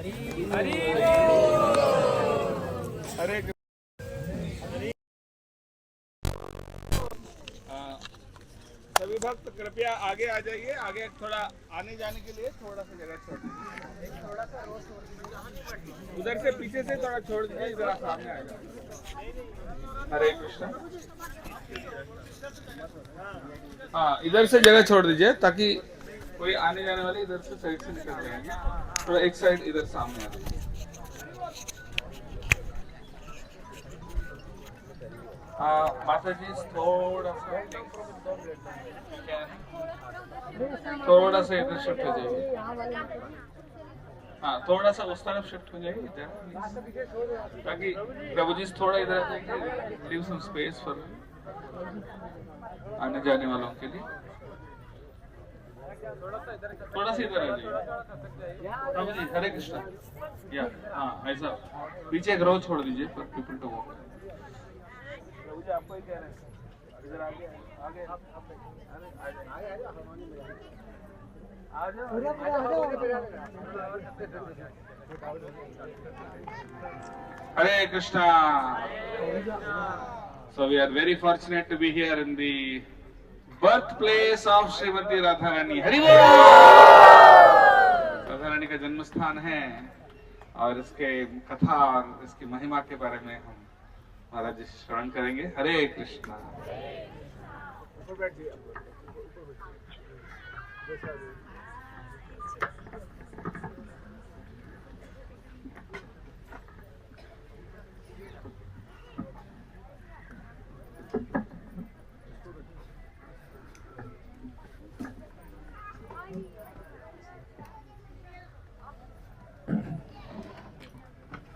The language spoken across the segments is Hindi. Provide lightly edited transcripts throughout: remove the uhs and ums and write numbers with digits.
हरि बोल। हरे सभी भक्त कृपया आगे आ जाइए। आगे थोड़ा आने जाने के लिए थोड़ा सा जगह छोड़ दीजिए। थोड़ा सा उधर से पीछे से थोड़ा छोड़ दीजिए, इधर सामने आ जाए। हरे कृष्णा। हाँ, इधर से जगह छोड़ दीजिए ताकि कोई आने जाने वाले इधर से साइड से निकल जाएंगे। थोड़ा एक साइड इधर सामने आ जाइए। माता जी थोड़ा सा इधर शिफ्ट हो जाइए। हाँ, थोड़ा सा उस तरफ शिफ्ट हो जाइए इधर, ताकि प्रभु जी थोड़ा इधर आ जाएंगे। लीव सम स्पेस फॉर आने जाने वालों के लिए। थोड़ा सा इधर आ जाइए प्रभु जी। हरे कृष्णा। या हाँ, ऐसा पीछे एक रो छोड़ दीजिए फॉर पीपल टू वॉक। प्रभु जी आपको ही कह रहे हैं, इधर आगे आगे Hare Krishna. So we are very fortunate to be here in the birthplace of Srimati Radharani. Hari Bol. Radharani का जन्म स्थान है और इसके कथा और इसकी महिमा के बारे में हम महाराज जी श्रवण करेंगे। हरे कृष्णा।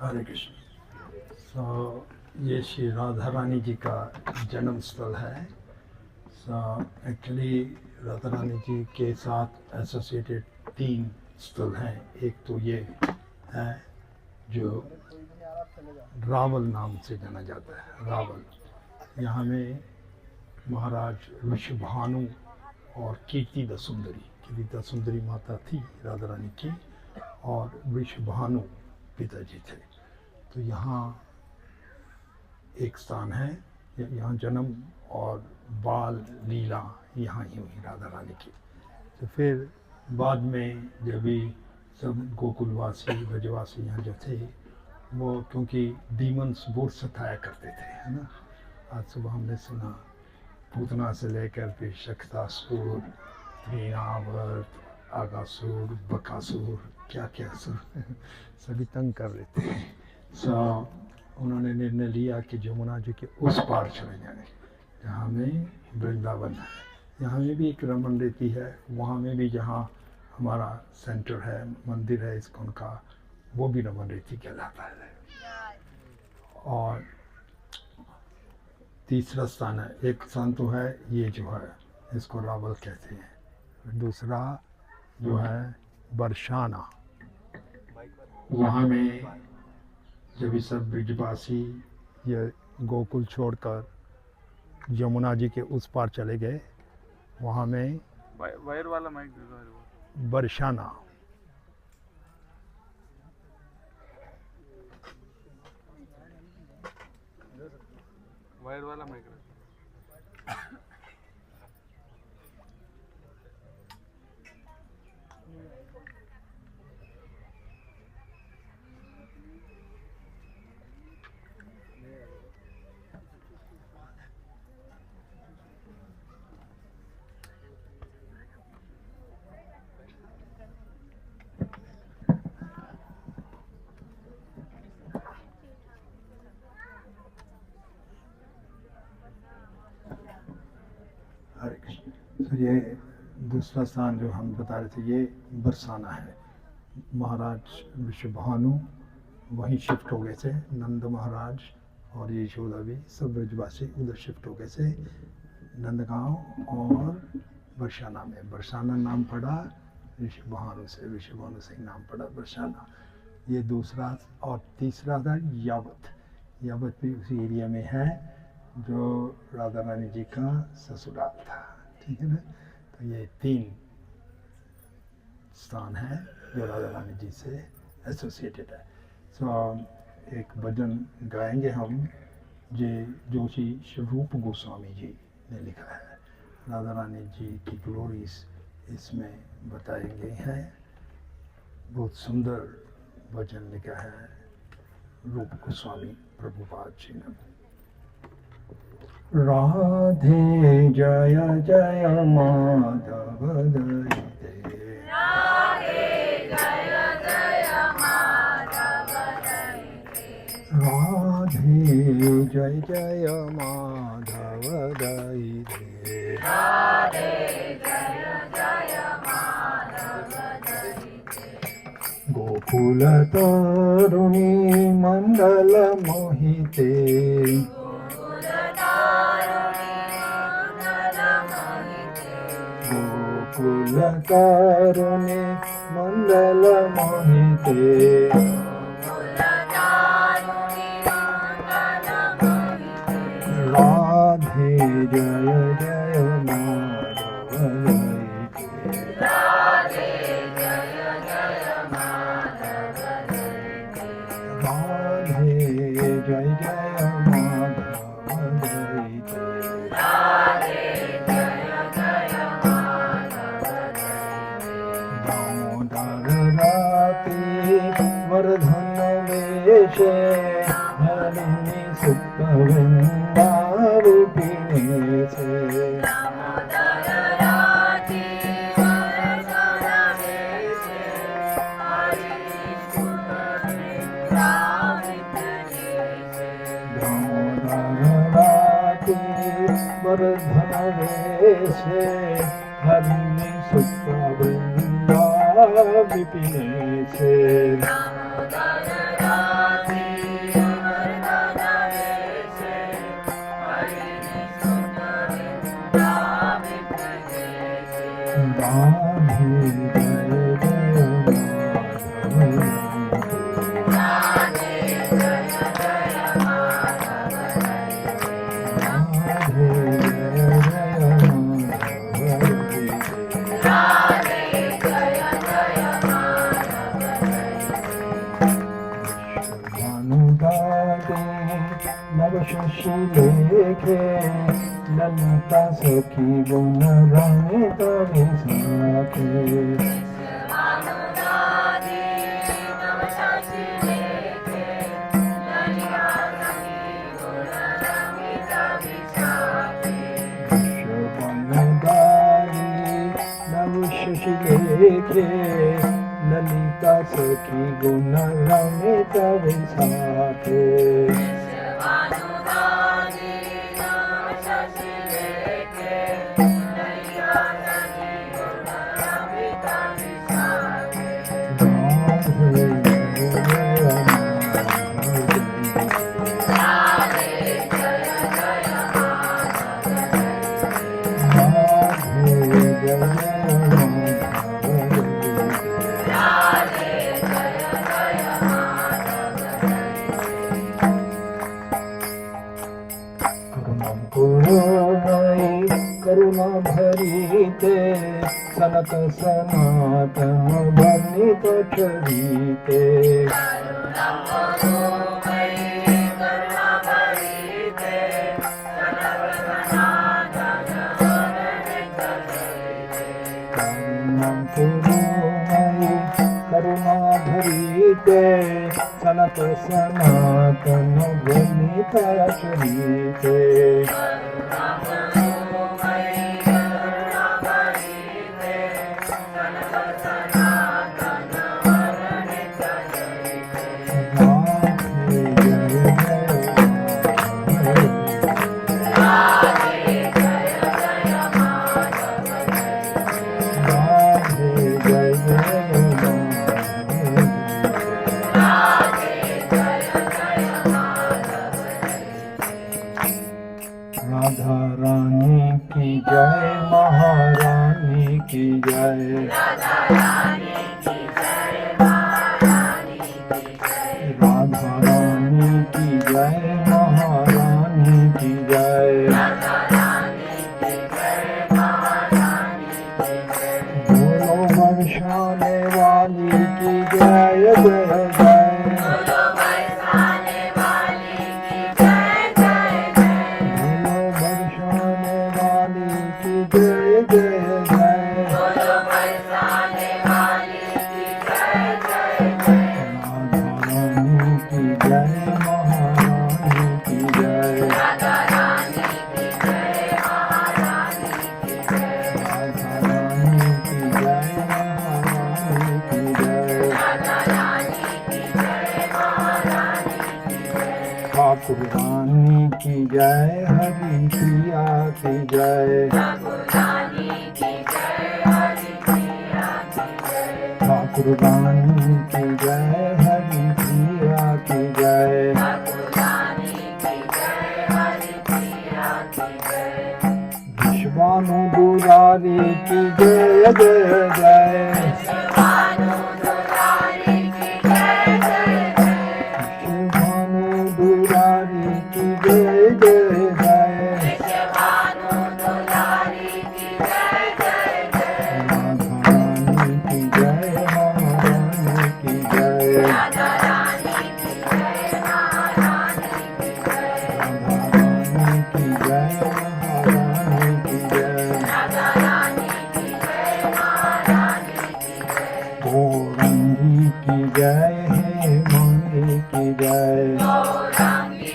हरे कृष्ण। ये श्री राधा रानी जी का जन्म स्थल है। एक्चुअली राधा रानी जी के साथ एसोसिएटेड 3 स्थल हैं। एक तो ये है जो रावल नाम से जाना जाता है, रावल। यहाँ में महाराज ऋषभानु और कीर्ति दसुंदरी माता थी राधा रानी की, और ऋषभानु पिताजी थे। तो यहाँ एक स्थान है, यहाँ जन्म और बाल लीला यहाँ ही हुई राधा रानी की। तो फिर बाद में जब भी सब गोकुलवासी ब्रजवासी यहाँ जो थे, वो क्योंकि डीमंस बहुत सताया करते थे, है ना। आज सुबह हमने सुना पूतना से लेकर फिर शक्तासुर, त्रिनावर्त, आगासुर, बकासुर, क्या क्या सुर सभी तंग कर रहे थे। उन्होंने निर्णय लिया कि यमुना जी के उस पार चले जाए जहाँ में वृंदावन है। यहाँ में भी एक रमन रहती है, वहाँ में भी जहाँ हमारा सेंटर है, मंदिर है इस्कॉन का, वो भी रमन रेती कहलाता है। और तीसरा स्थान है, एक स्थान तो है ये जो है इसको रावल कहते हैं, दूसरा जो है बरसाना। वहाँ में जब सब ब्रिजवासी ये गोकुल छोड़कर यमुना जी के उस पार चले गए, वहाँ में वायर वाला माइक बरसाना, वायर वाला माइक। हरे कृष्ण। तो ये दूसरा स्थान जो हम बता रहे थे, ये बरसाना है। महाराज ऋषभानु वहीं शिफ्ट हो गए थे, नंद महाराज और यशोदा भी सब ब्रजवासी उधर शिफ्ट हो गए थे, नंदगांव और बरसाना में। बरसाना नाम पड़ा ऋषभानु से नाम पड़ा बरसाना। ये दूसरा। और तीसरा था यावत। यावत भी उसी एरिया में है जो राधा रानी जी का ससुराल था, ठीक है ना। तो ये 3 स्थान है जो राधा रानी जी से एसोसिएटेड है। सो एक भजन गाएंगे हम, जे जोशी स्वरूप गोस्वामी जी ने लिखा है। राधा रानी जी की ग्लोरीज इसमें बताएंगे हैं। बहुत सुंदर भजन लिखा है रूप गोस्वामी प्रभुपाद जी ने। राधे जय जय माधव दयिते, राधे जय जय माधव दयिते, राधे जय जय माधव दयिते, राधे जय जय माधव दयिते, गोकुल तरुणी मंडल मोहिते, गोकुल तारुणी मंगल मोहिते, गोकुल तरुणी मंडल मोहिते, गोकुल तारुणी मंगल मोहिते, राधे जय जय माधव दयिते, राधे जय जय माधव दयिते, राधे जय जय माधव दयिते, राधे जय जय माधव दयिते, दामोदर राति वर्धन वेशे, हरिणि सुप्त वृंदारूपिणे से, दामोदर राति वर्धन वेशे, हरिणि सुत वृंदावित देशे, दामोदर राति वर्धन वेशे, हरिणि सुप्त वृंदाविपिने से, दामोदर राति वर्धन वेशे, हरिणि सुत वृंदावित देशे, राधे जय जय माधव दयिते, राधे जय जय माधव दयिते, राधे जय जय माधव दयिते, राधे जय जय माधव दयिते, भानुदाते नव शशि लेखे, ललिता सखी गुण रमित विसाखे, भानुदाते नव शशि लेखे, ललिता सखी गुण रमित विसाखे, भानुदाते नव शशि लेखे, ललिता सखी गुण रमित विसाखे, भानुदाते नव शशि लेखे, ललिता सखी गुण रमित विसाखे, राधे जय जय माधव दयिते, राधे जय जय माधव दयिते, करुणा भरीते, सनत सनातन वर्णित चरिते, करुणा करुणमयि करुणा भरीते, सनत सनातन वर्णित चरिते, करुणा भरीते, सनत सनातन वर्णित चरिते, करुणा करुणमयि करुणा भरीते, सनत सनातन वर्णित चरिते, राधे जय जय राधे जय जय माधव दयिते, राधे जय जय राधे जय जय माधव दयिते, ठाकुर रानी की जय, हरि प्रिया की जय। ठाकुर रानी की जय, हरि प्रिया की जय। विश्वानु दुरारी की जय जय जय। विश्वानु दुरारी की जय जय जय। गौरंगी की जय है मांगी की जय। गौरंगी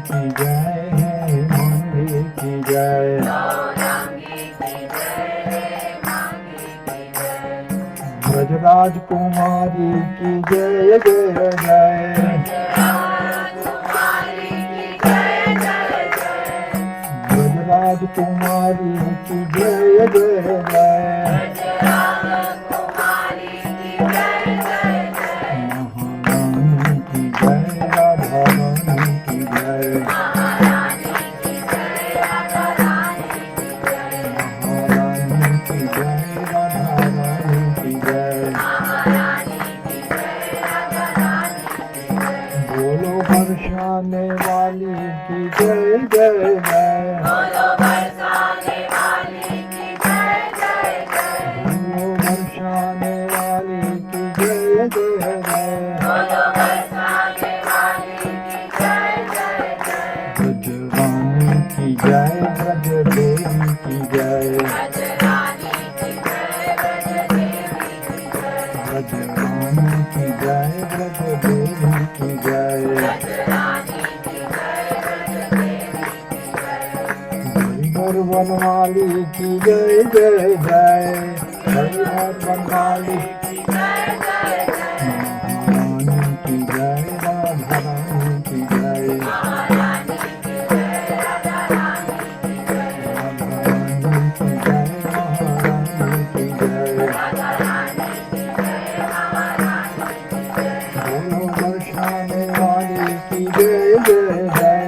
की जय है मांगी की जय। ब्रजराज कुमारी की जय जय जय। ब्रजराज कुमारी की जय जय जय। महारानी की जय, राधा रानी की जय। महारानी की जय, राधा रानी की जय। बोलो बरसाने वाली की जय जय जय। बोलो बरसाने वाली की जय जय जय। ब्रजरानी की जय, ब्रज देवी की जय। ब्रजरानी की जय, ब्रज देवी की जय। हरिहर बनवाली की जय जय जय। हरिहर बनवाली महारानी की जय, राधा रानी की जय। राधा रानी की जय, महारानी की जय। बोलो बरसाने वाली की जय जय जय।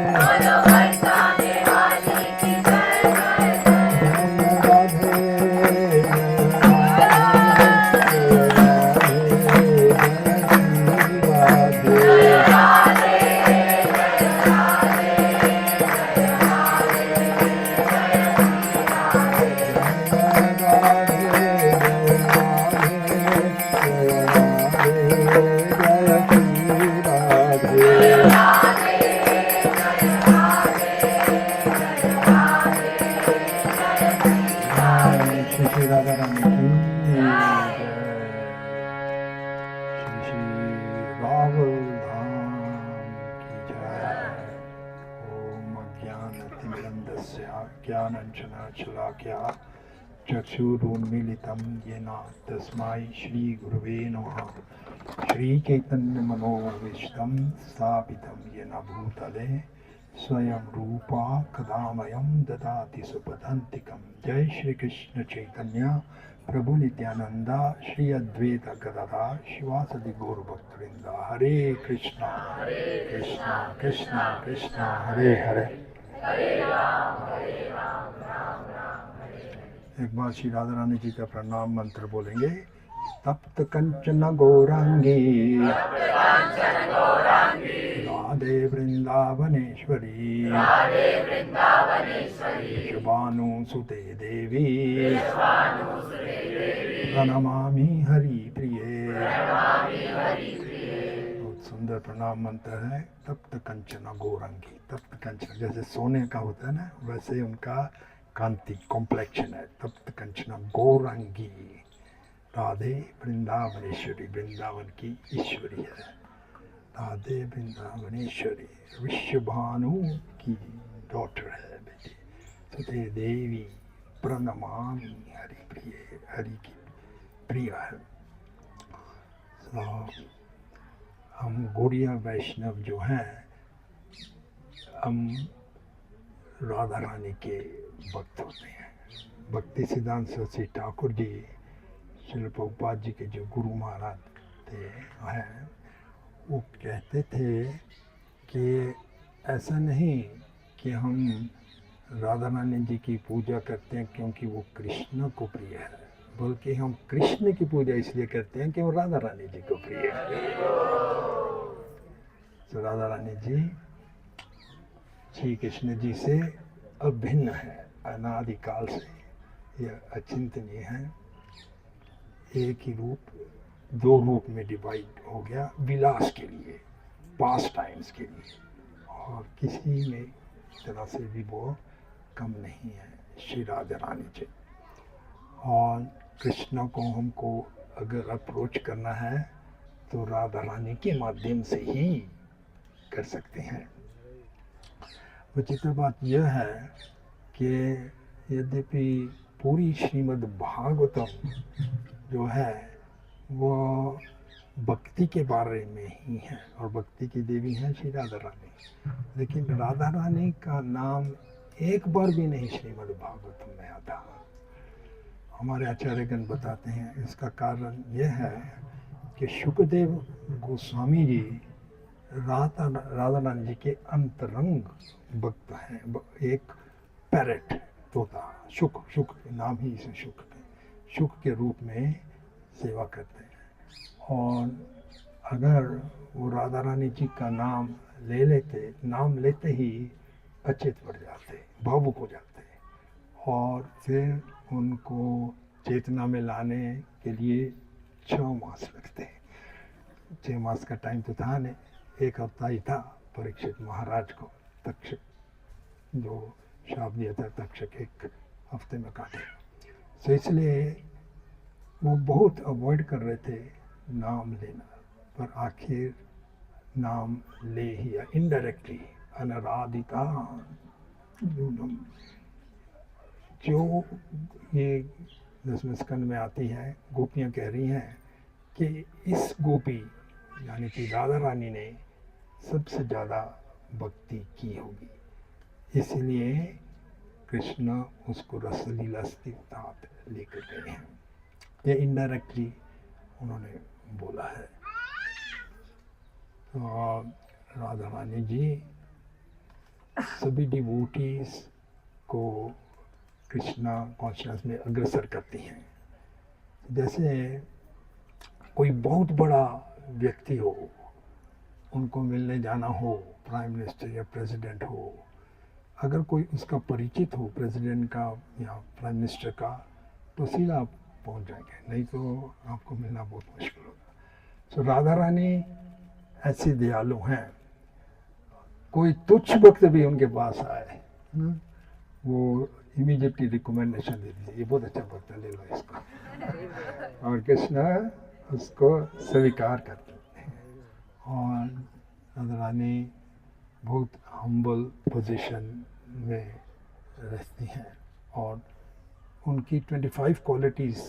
श्री राधा रानी की जय। श्री रावल धाम की जय। ओम अज्ञानतिमिरन्धस्य ज्ञानाञ्जनशलाकया चक्षुरुन्मीलितं येन तस्मै श्रीगुरवे नमः। श्रीचैतन्यमनोभीष्टं स्थापितं येन भूतले स्वयं रूपा कदामयं ददाति सुपदान्तिकं। जय श्री कृष्ण चैतन्य प्रभु नित्यानंद श्री अद्वैत गदाधर शिवासदि गौर भक्तवृंद। हरे कृष्णा कृष्णा कृष्णा कृष्णा हरे हरे। एक बार श्री राधा रानी जी का प्रणाम मंत्र बोलेंगे। तप्त कंचन गौरांगी राधे वृंदावनेश्वरी राधे वृंदावनेश्वरी शुभानुसुते देवी विश्वानुसुते देवी प्रणमामि हरि प्रिये। प्रणमामि हरिप्रिये। बहुत सुंदर प्रणाम मंत्र है। तप्त कंचन गौरंगी, तप्त कंचन जैसे सोने का होता है ना, वैसे उनका कांति कॉम्प्लेक्शन है। तप्त कंचन गौरंगी राधे वृंदावनेश्वरी, वृंदावन की ईश्वरी है। राधे वृंदावनेश्वरी विश्वभानु की डॉटर है बेटी। सते देवी प्रणमामि हरि प्रिय, हरि की प्रिय है। तो हम गौड़िया वैष्णव जो हैं, हम राधा रानी के भक्त होते हैं। भक्ति सिद्धांत सरस्वती ठाकुर जी श्रील प्रभुपाद जी के जो गुरु महाराज थे हैं, वो कहते थे कि ऐसा नहीं कि हम राधा रानी जी की पूजा करते हैं क्योंकि वो कृष्ण को प्रिय है, बल्कि हम कृष्ण की पूजा इसलिए करते हैं कि वो राधा रानी जी को प्रिय है। तो राधा रानी जी श्री कृष्ण जी से अभिन्न है, अनादिकाल से यह अचिंतनीय है। एक ही रूप दो रूप में डिवाइड हो गया, विलास के लिए, पास टाइम्स के लिए, और किसी में तरह से भी वो कम नहीं है श्री राधा रानी जी। और कृष्ण को हमको अगर अप्रोच करना है तो राधा रानी के माध्यम से ही कर सकते हैं। विचित्र बात यह है कि यद्यपि पूरी श्रीमद् भागवतम जो है वो भक्ति के बारे में ही है, और भक्ति की देवी हैं श्री राधा रानी, लेकिन राधा रानी का नाम एक बार भी नहीं श्रीमद् भागवतम में आता। हमारे आचार्यगण बताते हैं इसका कारण यह है कि शुकदेव गोस्वामी जी राधा रानी जी के अंतरंग भक्त हैं। एक पैरेट तोता, शुक नाम ही इसे शुक के रूप में सेवा करते हैं। और अगर वो राधा रानी जी का नाम लेते ही अचेत पड़ जाते, भावुक हो जाते, और फिर उनको चेतना में लाने के लिए 6 मास लगते हैं। 6 मास का टाइम तो था नहीं, 1 हफ्ता ही था। परीक्षित महाराज को तक्षक जो शाप दिया था, तक्षक 1 हफ्ते में काटे। तो इसलिए वो बहुत अवॉइड कर रहे थे नाम लेना, पर आखिर नाम ले ही इनडायरेक्टली अनाराधिता जो ये 10वें स्कंद में आती है। गोपियाँ कह रही हैं कि इस गोपी यानी कि राधा रानी ने सबसे ज़्यादा भक्ति की होगी, इसलिए कृष्ण उसको रसलीला स्थित लेकर गए हैं। ये इनडायरेक्टली उन्होंने बोला है। तो राधा रानी जी सभी डिवोटीज को कृष्णा कॉन्शियस में अग्रसर करती हैं। जैसे कोई बहुत बड़ा व्यक्ति हो, उनको मिलने जाना हो, प्राइम मिनिस्टर या प्रेसिडेंट हो, अगर कोई उसका परिचित हो प्रेसिडेंट का या प्राइम मिनिस्टर का, तो सीधा आप पहुंच जाएंगे, नहीं तो आपको मिलना बहुत मुश्किल होगा। तो राधा रानी ऐसी दयालु हैं, कोई तुच्छ भक्त भी उनके पास आए वो इमीडिएटली रिकमेंडेशन दे दीजिए, ये बहुत अच्छा भक्त है, ले लो इसको, और कृष्ण उसको स्वीकार करते हैं। और राधा रानी बहुत हम्बल पोजीशन में रहती हैं, और उनकी 25 क्वालिटीज़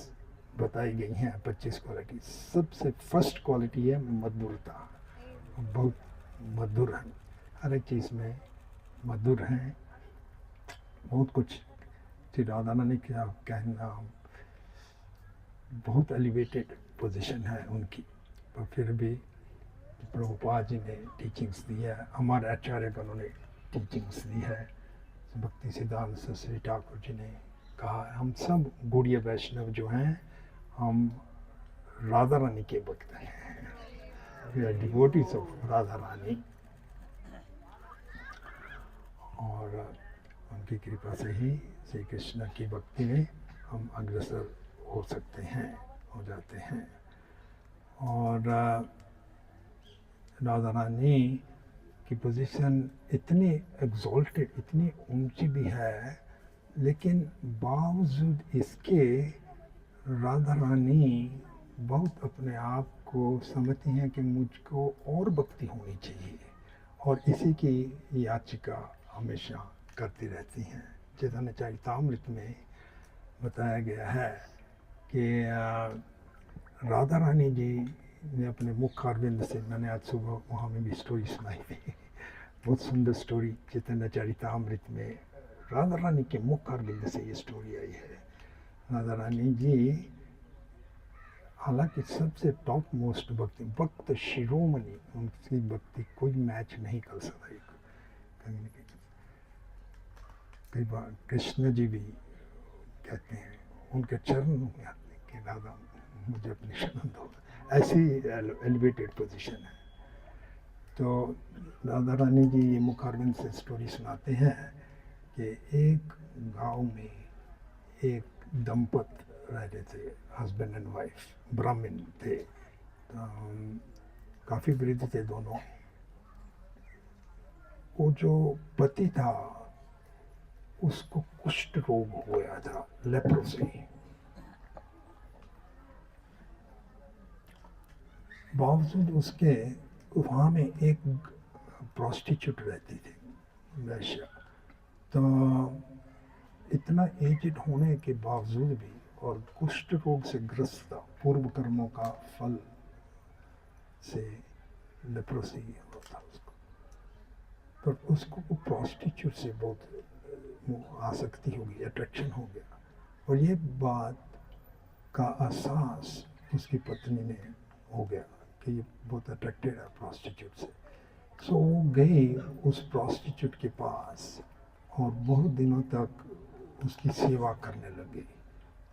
बताई गई हैं, 25 क्वालिटीज। सबसे फर्स्ट क्वालिटी है मधुरता, बहुत मधुर हैं, हर एक चीज़ में मधुर हैं। बहुत कुछ श्री राधा रानी क्या कहना, बहुत एलिवेटेड पोजीशन है उनकी, पर फिर भी प्रभुपाद जी ने टीचिंग्स दी है, हमारे आचार्यगणों ने टीचिंग्स दी है। भक्ति सिद्धांत सरस्वती ठाकुर जी ने कहा हम सब गौड़ीय वैष्णव जो हैं हम राधा रानी के भक्त हैं, we are devotees of Radha Rani. और उनकी कृपा से ही श्री कृष्ण की भक्ति में हम अग्रसर हो सकते हैं, हो जाते हैं। और राधा रानी की पोजीशन इतनी एग्जॉल्टेड, इतनी ऊंची भी है, लेकिन बावजूद इसके राधा रानी बहुत अपने आप को समझती हैं कि मुझको और भक्ति होनी चाहिए, और इसी की याचिका हमेशा करती रहती हैं। चैतन्य चरितामृत में बताया गया है कि राधा रानी जी ने अपने मुख अरविंद से, मैंने आज सुबह वहाँ में भी स्टोरी सुनाई थी, बहुत सुंदर स्टोरी चैतन्य चरितामृत में राधा रानी के मुख अरविंद से ये स्टोरी आई है। राधा रानी जी हालांकि सबसे टॉप मोस्ट भक्त शिरोमणि, उनकी भक्ति कोई मैच नहीं कर सकता। कई बार कृष्ण जी भी कहते हैं, उनके चरणों में आते कि राधा मुझे अपनी शरण दो, ऐसी एलिवेटेड पोजीशन है। तो राधा रानी जी ये मुखारविंद से स्टोरी सुनाते हैं कि एक गांव में एक दंपत रहते थे, हस्बैंड एंड वाइफ, ब्राह्मण थे, तो काफ़ी वृद्ध थे दोनों। वो जो पति था उसको कुष्ठ रोग हो गया था, लेप्रोसी। बावजूद उसके वहाँ में एक प्रोस्टिट्यूट रहती थी, वैश्या। तो इतना एजेड होने के बावजूद भी और कुष्ठ रोग से ग्रस्त था, पूर्व कर्मों का फल से लेप्रोसी होता उसको, पर उसको वो प्रोस्टिट्यूट से बहुत आसक्ति हो गई, अट्रैक्शन हो गया। और ये बात का एहसास उसकी पत्नी ने हो गया कि ये बहुत अट्रैक्टेड है प्रोस्टिट्यूट से। सो वो गई उस प्रोस्टिट्यूट के पास और बहुत दिनों तक उसकी सेवा करने लगी।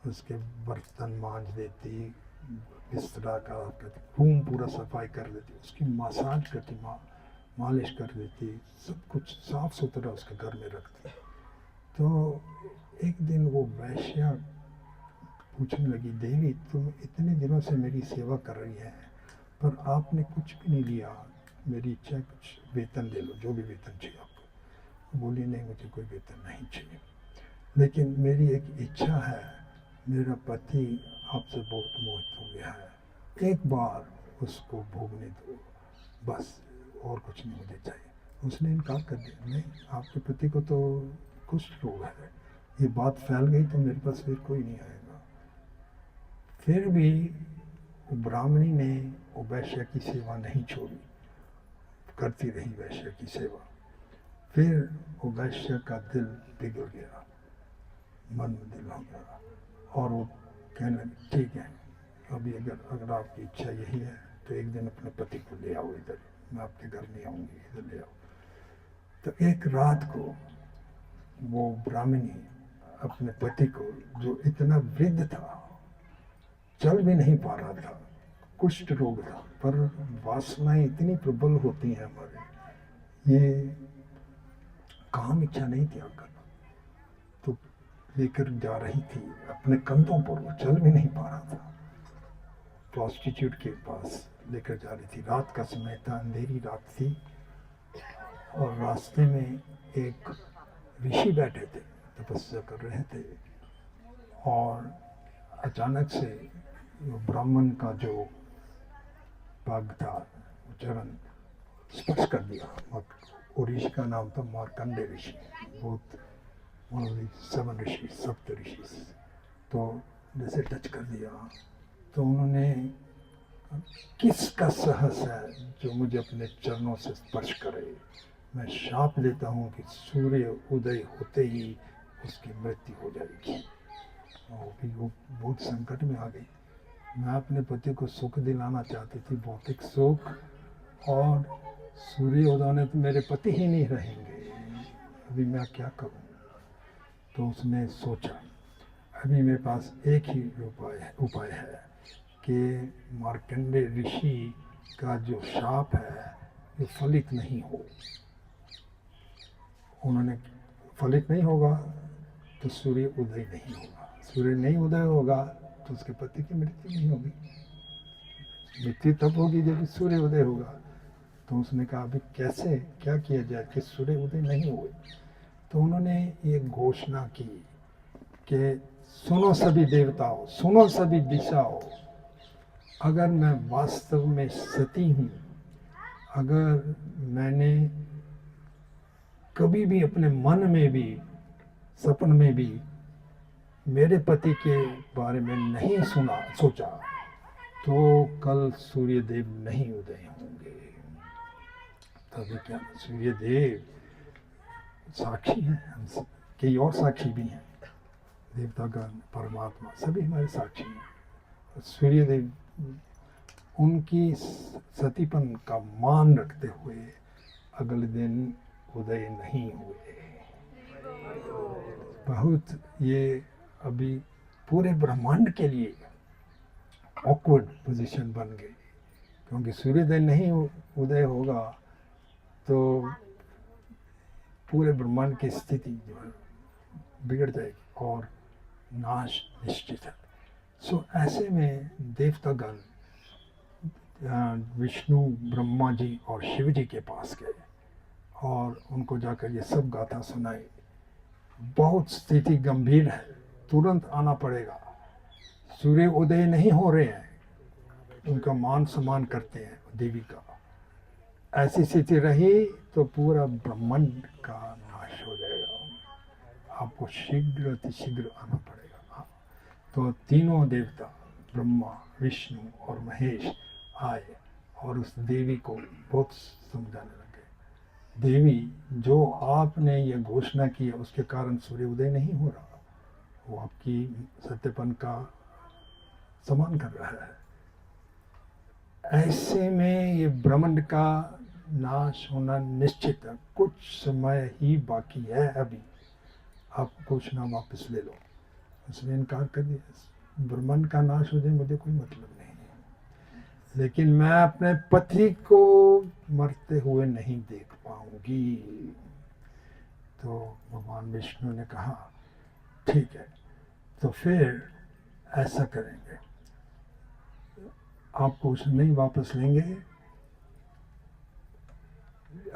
उसके बर्तन मांज देती, बिस्तरा का रूम पूरा सफाई कर देती, उसकी मसाज करती, मालिश कर देती, सब कुछ साफ सुथरा उसके घर में रखती। तो एक दिन वो वैश्या पूछने लगी, देवी तुम इतने दिनों से मेरी सेवा कर रही है पर आपने कुछ भी नहीं लिया, मेरी इच्छा है कुछ वेतन दे लो, जो भी वेतन चाहिए आपको। बोली नहीं मुझे कोई वेतन नहीं चाहिए, लेकिन मेरी एक इच्छा है, मेरा पति आपसे बहुत मोहित हो गया है, एक बार उसको भोगने दो, बस और कुछ नहीं मुझे चाहिए। उसने इनकार कर दिया, नहीं आपके पति को तो कुष्ठ रोग है, ये बात फैल गई तो मेरे पास फिर कोई नहीं आएगा। फिर भी वो ब्राह्मणी ने वो वैश्य की सेवा नहीं छोड़ी, करती रही वैश्य की सेवा। फिर वो वैश्य का दिल बिगड़ गया, मन दिल हो गया, और वो कहने लगे ठीक है अभी अगर आपकी इच्छा यही है तो एक दिन अपने पति को ले आओ इधर, मैं आपके घर नहीं आऊँगी, इधर ले आओ। तो एक रात को वो ब्राह्मणी अपने पति को, जो इतना वृद्ध था, चल भी नहीं पा रहा था, कुष्ठ रोग था, पर वासनाएं इतनी प्रबल होती हैं हमारे, ये काम इच्छा नहीं त्याग करना, तो लेकर जा रही थी अपने कंधों पर, वो चल भी नहीं पा रहा था, प्रोस्टिट्यूट के पास लेकर जा रही थी। रात का समय था, अंधेरी रात थी, और रास्ते में एक ऋषि बैठे थे, तपस्या कर रहे थे, और अचानक से ब्राह्मण का जो पग था, चरण स्पर्श कर दिया। और ऋषि का नाम था मार्कंडे ऋषि, बहुत वन ऑफ द 7 ऋषि, सप्त ऋषि। तो जैसे टच कर दिया तो उन्होंने, किसका साहस है जो मुझे अपने चरणों से स्पर्श करे, मैं शाप लेता हूँ कि सूर्य उदय होते ही उसकी मृत्यु हो जाएगी। और वो बहुत संकट में आ गई। मैं अपने पति को सुख दिलाना चाहती थी, भौतिक सुख, और सूर्य उदय होने तो मेरे पति ही नहीं रहेंगे, अभी मैं क्या करूँ। तो उसने सोचा अभी मेरे पास एक ही उपाय है कि मार्कंडे ऋषि का जो शाप है ये फलित नहीं हो, उन्होंने फलित नहीं होगा तो सूर्य उदय नहीं होगा, सूर्य नहीं उदय होगा तो उसके पति की मृत्यु नहीं होगी। मृत्यु तब होगी जब सूर्य उदय होगा। तो उसने कहा अभी कैसे क्या किया जाए कि सूर्य उदय नहीं हुए। तो उन्होंने ये घोषणा की कि सुनो सभी देवताओं, सुनो सभी दिशाओं, अगर मैं वास्तव में सती हूँ, अगर मैंने कभी भी अपने मन में भी सपन में भी मेरे पति के बारे में नहीं सोचा तो कल सूर्यदेव नहीं उदय होंगे। तभी क्या सूर्यदेव साक्षी हैं, हम सब कई और साक्षी भी हैं, देवतागण परमात्मा सभी हमारे साक्षी हैं। सूर्यदेव उनकी सतीपन का मान रखते हुए अगले दिन उदय नहीं हुए। बहुत ये अभी पूरे ब्रह्मांड के लिए ऑकवर्ड पोजीशन बन गई, क्योंकि सूर्योदय नहीं उदय होगा तो पूरे ब्रह्मांड की स्थिति जो है बिगड़ जाएगी और नाश निश्चित है। सो ऐसे में देवतागण विष्णु ब्रह्मा जी और शिव जी के पास गए और उनको जाकर ये सब गाथा सुनाई। बहुत स्थिति गंभीर है, तुरंत आना पड़ेगा, सूर्य उदय नहीं हो रहे हैं, उनका मान सम्मान करते हैं देवी का। ऐसी स्थिति रही तो पूरा ब्रह्मांड का नाश हो जाएगा, आपको शीघ्र अतिशीघ्र आना पड़ेगा। तो तीनों देवता ब्रह्मा विष्णु और महेश आए और उस देवी को बहुत समझाने लगे, देवी जो आपने ये घोषणा की है उसके कारण सूर्य उदय नहीं हो रहा, वो आपकी सत्यपन का सम्मान कर रहा है। ऐसे में ये ब्रह्मांड का नाश होना निश्चित है, कुछ समय ही बाकी है अभी, आप घोषणा वापस ले लो। उसने इनकार कर दिया, ब्रह्मांड का नाश हो जाए मुझे कोई मतलब नहीं है, लेकिन मैं अपने पति को मरते हुए नहीं देख पाऊंगी। तो भगवान विष्णु ने कहा ठीक है, तो फिर ऐसा करेंगे, आप घोषणा नहीं वापस लेंगे,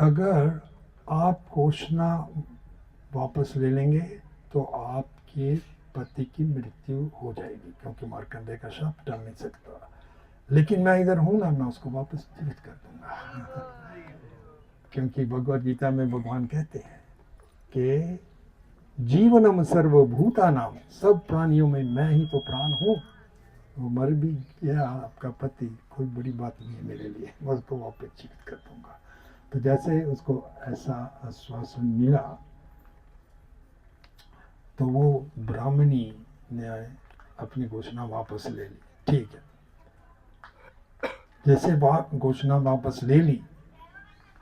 अगर आप घोषणा वापस ले लेंगे तो आपके पति की मृत्यु हो जाएगी, क्योंकि मार्कंडेय का शाप टल नहीं सकता। लेकिन मैं इधर हूं ना, मैं उसको वापस जीवित कर दूंगा। क्योंकि भगवद गीता में भगवान कहते हैं कि जीवनम सर्वभूतानाम, सब प्राणियों में मैं ही तो प्राण हूँ। वो मर भी गया आपका पति, कोई बड़ी बात नहीं है मेरे लिए, मैं उसको वापस जीवित कर दूंगा। तो जैसे उसको ऐसा आश्वासन मिला तो वो ब्राह्मणी ने अपनी घोषणा वापस ले ली। ठीक है, जैसे घोषणा वापस ले ली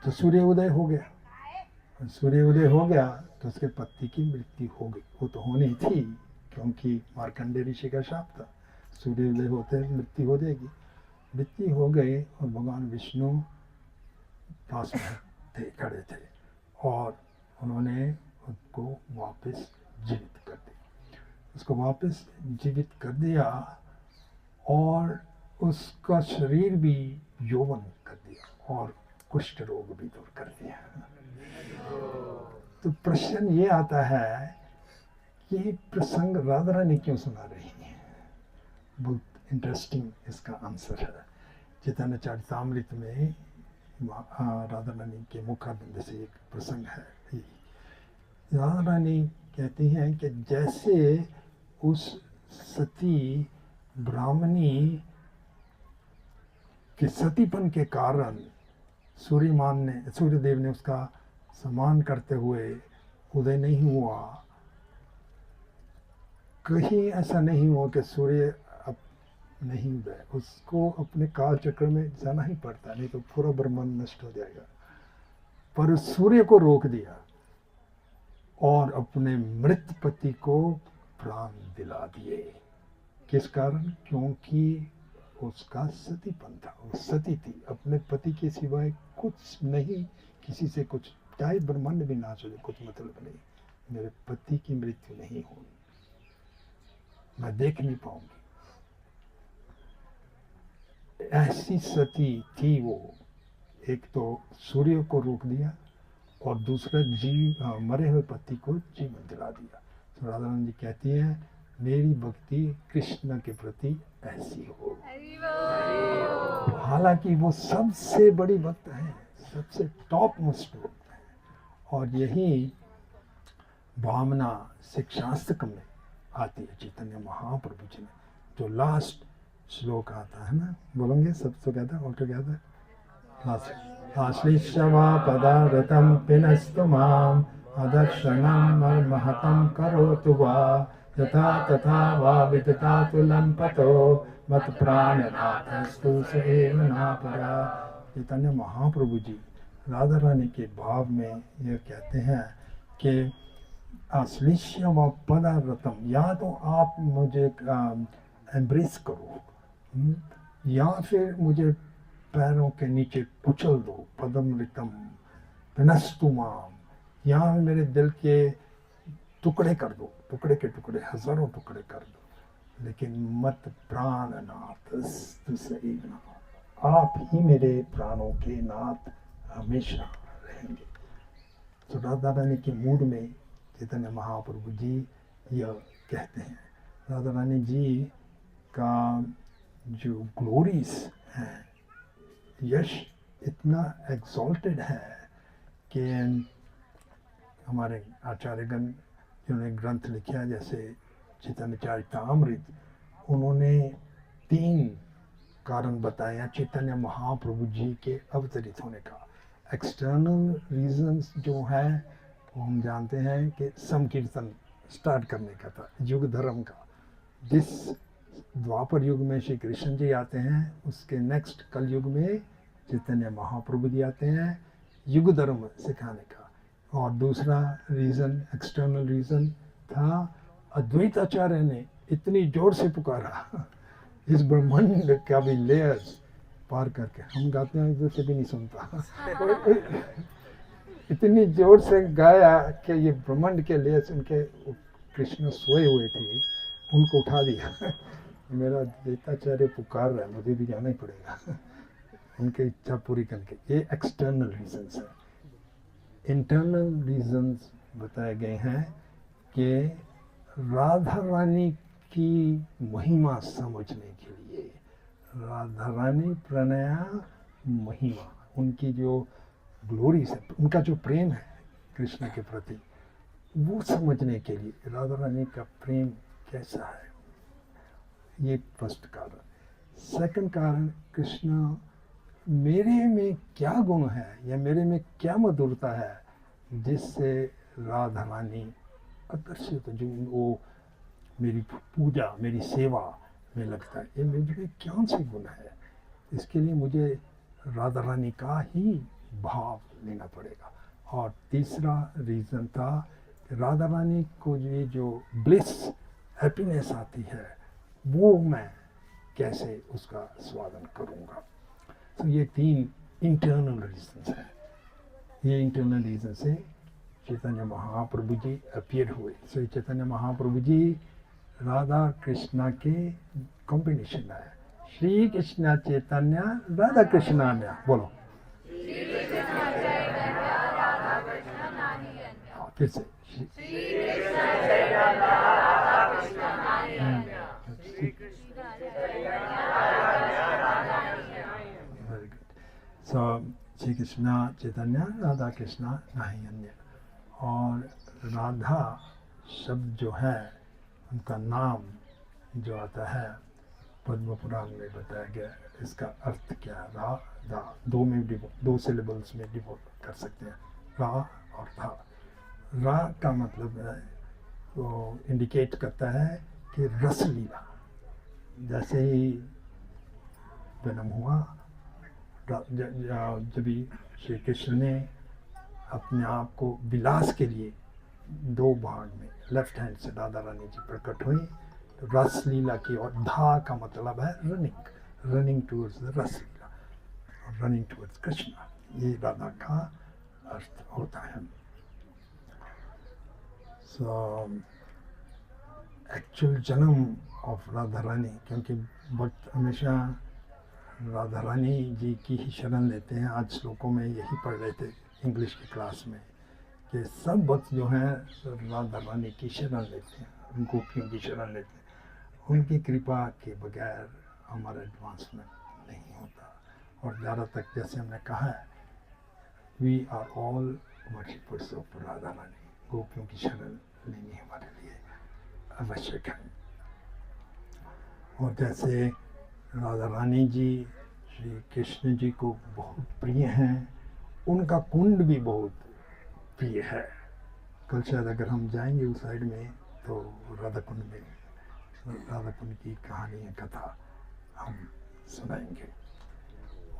तो सूर्य उदय हो गया। सूर्य उदय हो गया तो उसके पति की मृत्यु हो गई, वो तो होनी थी क्योंकि मार्कंडेय ऋषि का शाप था, सूर्य उदय होते मृत्यु हो जाएगी। मृत्यु हो गई और भगवान विष्णु पास में थे, खड़े थे, और उन्होंने उसको वापस जीवित कर दिया। उसको वापस जीवित कर दिया और उसका शरीर भी यौवन कर दिया और कुष्ठ रोग भी दूर कर दिया। तो प्रश्न ये आता है कि प्रसंग राधा रानी क्यों सुना रही है? बहुत इंटरेस्टिंग इसका आंसर है। चैतन्य चरितामृत में राधा रानी के मुखारबिंद से एक प्रसंग है। राधा रानी कहती हैं कि जैसे उस सती ब्राह्मणी के सतीपन के कारण सूर्यदेव ने उसका सम्मान करते हुए उदय नहीं हुआ, कहीं ऐसा नहीं हुआ कि सूर्य अब नहीं उदय, उसको अपने काल चक्र में जाना ही पड़ता, नहीं तो पूरा ब्रह्मांड नष्ट हो जाएगा। पर सूर्य को रोक दिया और अपने मृत पति को प्राण दिला दिए। किस कारण? क्योंकि उसका सतीपन था, वो सती थी, अपने पति के सिवाय कुछ नहीं, किसी से कुछ चाहे ब्रह्मांड भी नाश हो जाए कुछ मतलब नहीं, मेरे पति की मृत्यु नहीं होगी, मैं देख नहीं पाऊंगी। ऐसी सती थी वो, एक तो सूर्य को रोक दिया और दूसरा मरे हुए पति को जीवन दिला दिया। तो राधा रानी जी कहती हैं मेरी भक्ति कृष्ण के प्रति ऐसी हो। हालांकि वो सबसे बड़ी भक्त है, सबसे टॉप मोस्ट भक्त है, और यही भावना शिक्षास्त्र में आती है चैतन्य महाप्रभु जी में, जो लास्ट श्लोक आता है ना, बोलेंगे सब तो कहता है ऑल टुगेदर, आश्लिष्यवा पदारतं पिनस्तु माम् अदर्शनं मर्महतं करोतु वा यथा तथा वा विदधातु लम्पतो मत प्राणनाथस्तु स एव नापरा। चैतन्य महाप्रभु जी राधा रानी के भाव में यह कहते हैं कि आश्लिष्य व पदारतं, या तो आप मुझे एम्ब्रेस करो, या फिर मुझे पैरों के नीचे कुचल दो, पदमृतम पिनस्तु माम, या मेरे दिल के टुकड़े कर दो, टुकड़े के टुकड़े हजारों टुकड़े कर दो, लेकिन मत प्राणनाथ आप ही मेरे प्राणों के नाथ हमेशा रहेंगे। तो राधा रानी के मूड में चैतन्य महाप्रभु जी यह कहते हैं। राधा रानी जी का जो ग्लोरीज है, यश इतना एक्सॉल्टेड है कि हमारे आचार्यगण जिन्होंने ग्रंथ लिखा है जैसे चैतन्य चरितामृत, उन्होंने 3 कारण बताया चैतन्य महाप्रभु जी के अवतरित होने का। एक्सटर्नल रीजंस जो है वो हम जानते हैं कि संकीर्तन स्टार्ट करने का था, युग धर्म का। जिस द्वापर युग में श्री कृष्ण जी आते हैं, उसके नेक्स्ट कल युग में चैतन्य महाप्रभु जी आते हैं युग धर्म सिखाने का। और दूसरा रीज़न, एक्सटर्नल रीज़न था, अद्वैताचार्य ने इतनी जोर से पुकारा इस ब्रह्मांड का भी लेयर्स पार करके, हम गाते हैं इधर से भी नहीं सुनता इतनी जोर से गाया कि ये ब्रह्मांड के लेयर्स, उनके कृष्ण सोए हुए थे, उनको उठा दिया मेरा अद्वैताचार्य पुकार रहा है, मुझे भी जाना ही पड़ेगा उनकी इच्छा पूरी करके। ये एक्सटर्नल रीजंस है। इंटरनल रीजंस बताए गए हैं कि राधा रानी की महिमा समझने के लिए, राधा रानी प्रणया महिमा, उनकी जो ग्लोरीज है, उनका जो प्रेम है कृष्ण के प्रति, वो समझने के लिए राधा रानी का प्रेम कैसा है, ये फर्स्ट कारण। सेकंड कारण, कृष्ण मेरे में क्या गुण है या मेरे में क्या मधुरता है जिससे राधा रानी आकर्षित, जो वो मेरी पूजा, मेरी सेवा में लगता है, ये मुझे कौन से गुण है, इसके लिए मुझे राधा रानी का ही भाव लेना पड़ेगा। और तीसरा रीज़न था कि राधा रानी को ये जो ब्लिस, हैप्पीनेस आती है, वो मैं कैसे उसका स्वादन करूँगा। तो ये 3 इंटरनल रीजंस हैं। ये इंटरनल रीजन से चैतन्य महाप्रभु जी अपीयर हुए। सो चैतन्य महाप्रभु जी राधा कृष्णा के कॉम्बिनेशन है। श्री कृष्ण चैतन्य राधा कृष्णा में, बोलो फिर से श्री कृष्णा चैतन्य राधा कृष्णा नहीं अन्य। और राधा शब्द जो है, उनका नाम जो आता है पद्म पुराण में बताया गया, इसका अर्थ क्या है। रा धा, 2 सिलेबल्स में डिवोट कर सकते हैं, रा और धा। रा का मतलब है, वो इंडिकेट करता है कि रसलीला, जैसे ही जन्म हुआ, जब श्री कृष्ण ने अपने आप को विलास के लिए 2 भाग में लेफ्ट हैंड से राधा रानी जी प्रकट हुई, तो रस लीला की। और धा का मतलब है रनिंग टूवर्ड्स द रस लीला, रनिंग टूवर्ड्स कृष्ण। ये राधा का अर्थ होता है। सो एक्चुअल जन्म ऑफ राधा रानी, क्योंकि भक्त हमेशा राधा रानी जी की ही शरण लेते हैं। आज श्लोकों में यही पढ़ रहे थे इंग्लिश की क्लास में कि सब भक्त जो हैं राधा रानी की शरण लेते हैं, गोपियों की शरण लेते हैं। उनकी कृपा के बगैर हमारा एडवांसमेंट नहीं होता। और ज़्यादा तक जैसे हमने कहा है, we are all worshippers of Radha Rani. गोपियों की शरण लेनी हमारे लिए आवश्यक है। और जैसे राधा रानी जी श्री कृष्ण जी को बहुत प्रिय हैं, उनका कुंड भी बहुत प्रिय है। कल शायद अगर हम जाएंगे उस साइड में तो राधा कुंड में राधा कुंड की कहानी कथा हम सुनाएंगे।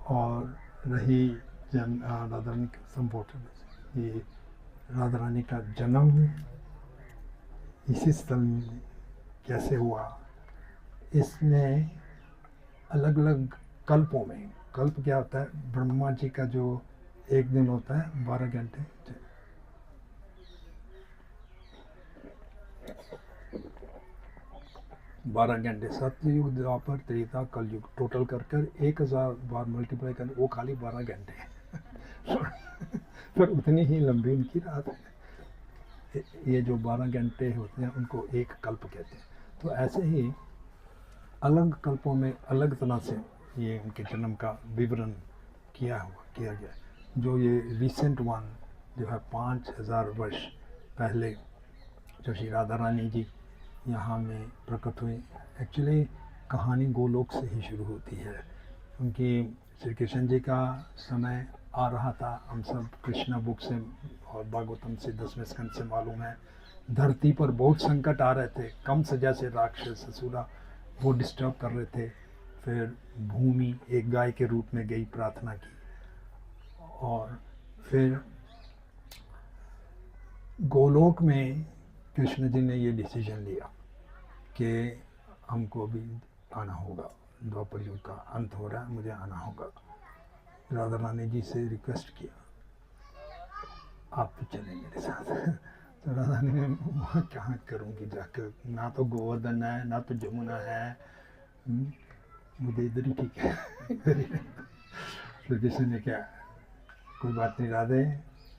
और रही राधा रानी का संपोषण, ये राधा रानी का जन्म इसी स्थल में कैसे हुआ, इसमें अलग अलग कल्पों में, कल्प क्या होता है, ब्रह्मा जी का जो एक दिन होता है 12 घंटे, 12 घंटे, सतयुग द्वापर त्रेता कलयुग, टोटल कर 1000 बार मल्टीप्लाई कर, वो खाली 12 घंटे हैं। पर उतनी ही लंबी उनकी रात है। ये जो 12 घंटे होते हैं उनको एक कल्प कहते हैं। तो ऐसे ही अलग कल्पों में अलग तरह से ये उनके जन्म का विवरण किया गया। जो ये रिसेंट वन जो है 5000 वर्ष पहले जो श्री राधा रानी जी यहाँ में प्रकट हुई। एक्चुअली कहानी गोलोक से ही शुरू होती है, क्योंकि श्री कृष्ण जी का समय आ रहा था। हम सब कृष्णा बुक से और भागवतम से 10वें स्कंद से मालूम है, धरती पर बहुत संकट आ रहे थे। कंस जैसे राक्षस असुरा वो डिस्टर्ब कर रहे थे। फिर भूमि एक गाय के रूप में गई, प्रार्थना की, और फिर गोलोक में कृष्ण जी ने ये डिसीजन लिया कि हमको भी आना होगा, द्वापर युग का अंत हो रहा है, मुझे आना होगा। राधा रानी जी से रिक्वेस्ट किया, आप भी चलें मेरे साथ। तो राधा रानी ने वहाँ कहाँ करूँगी जाकर, ना तो गोवर्धन है ना तो जमुना है, मुझे इधर ही ठीक है। तो कृष्ण ने क्या, कोई बात नहीं राधे,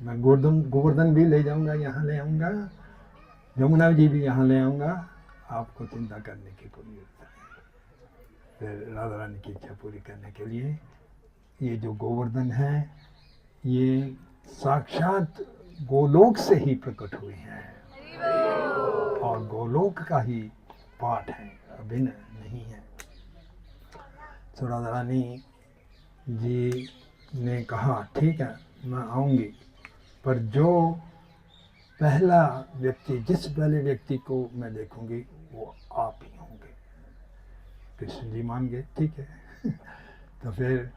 मैं गोवर्धन भी ले जाऊँगा, यहाँ ले आऊँगा, यमुना जी भी यहाँ ले आऊँगा, आपको चिंता करने की कोई जरूरत नहीं। फिर राधा रानी की इच्छा पूरी करने के लिए ये जो गोवर्धन है ये साक्षात गोलोक से ही प्रकट हुए हैं और गोलोक का ही पाठ है, अभिन्न नहीं है। तो राधा रानी जी ने कहा ठीक है मैं आऊँगी, पर जो पहला व्यक्ति, जिस पहले व्यक्ति को मैं देखूंगी वो आप ही होंगे। कृष्ण जी मान गए, ठीक है। तो फिर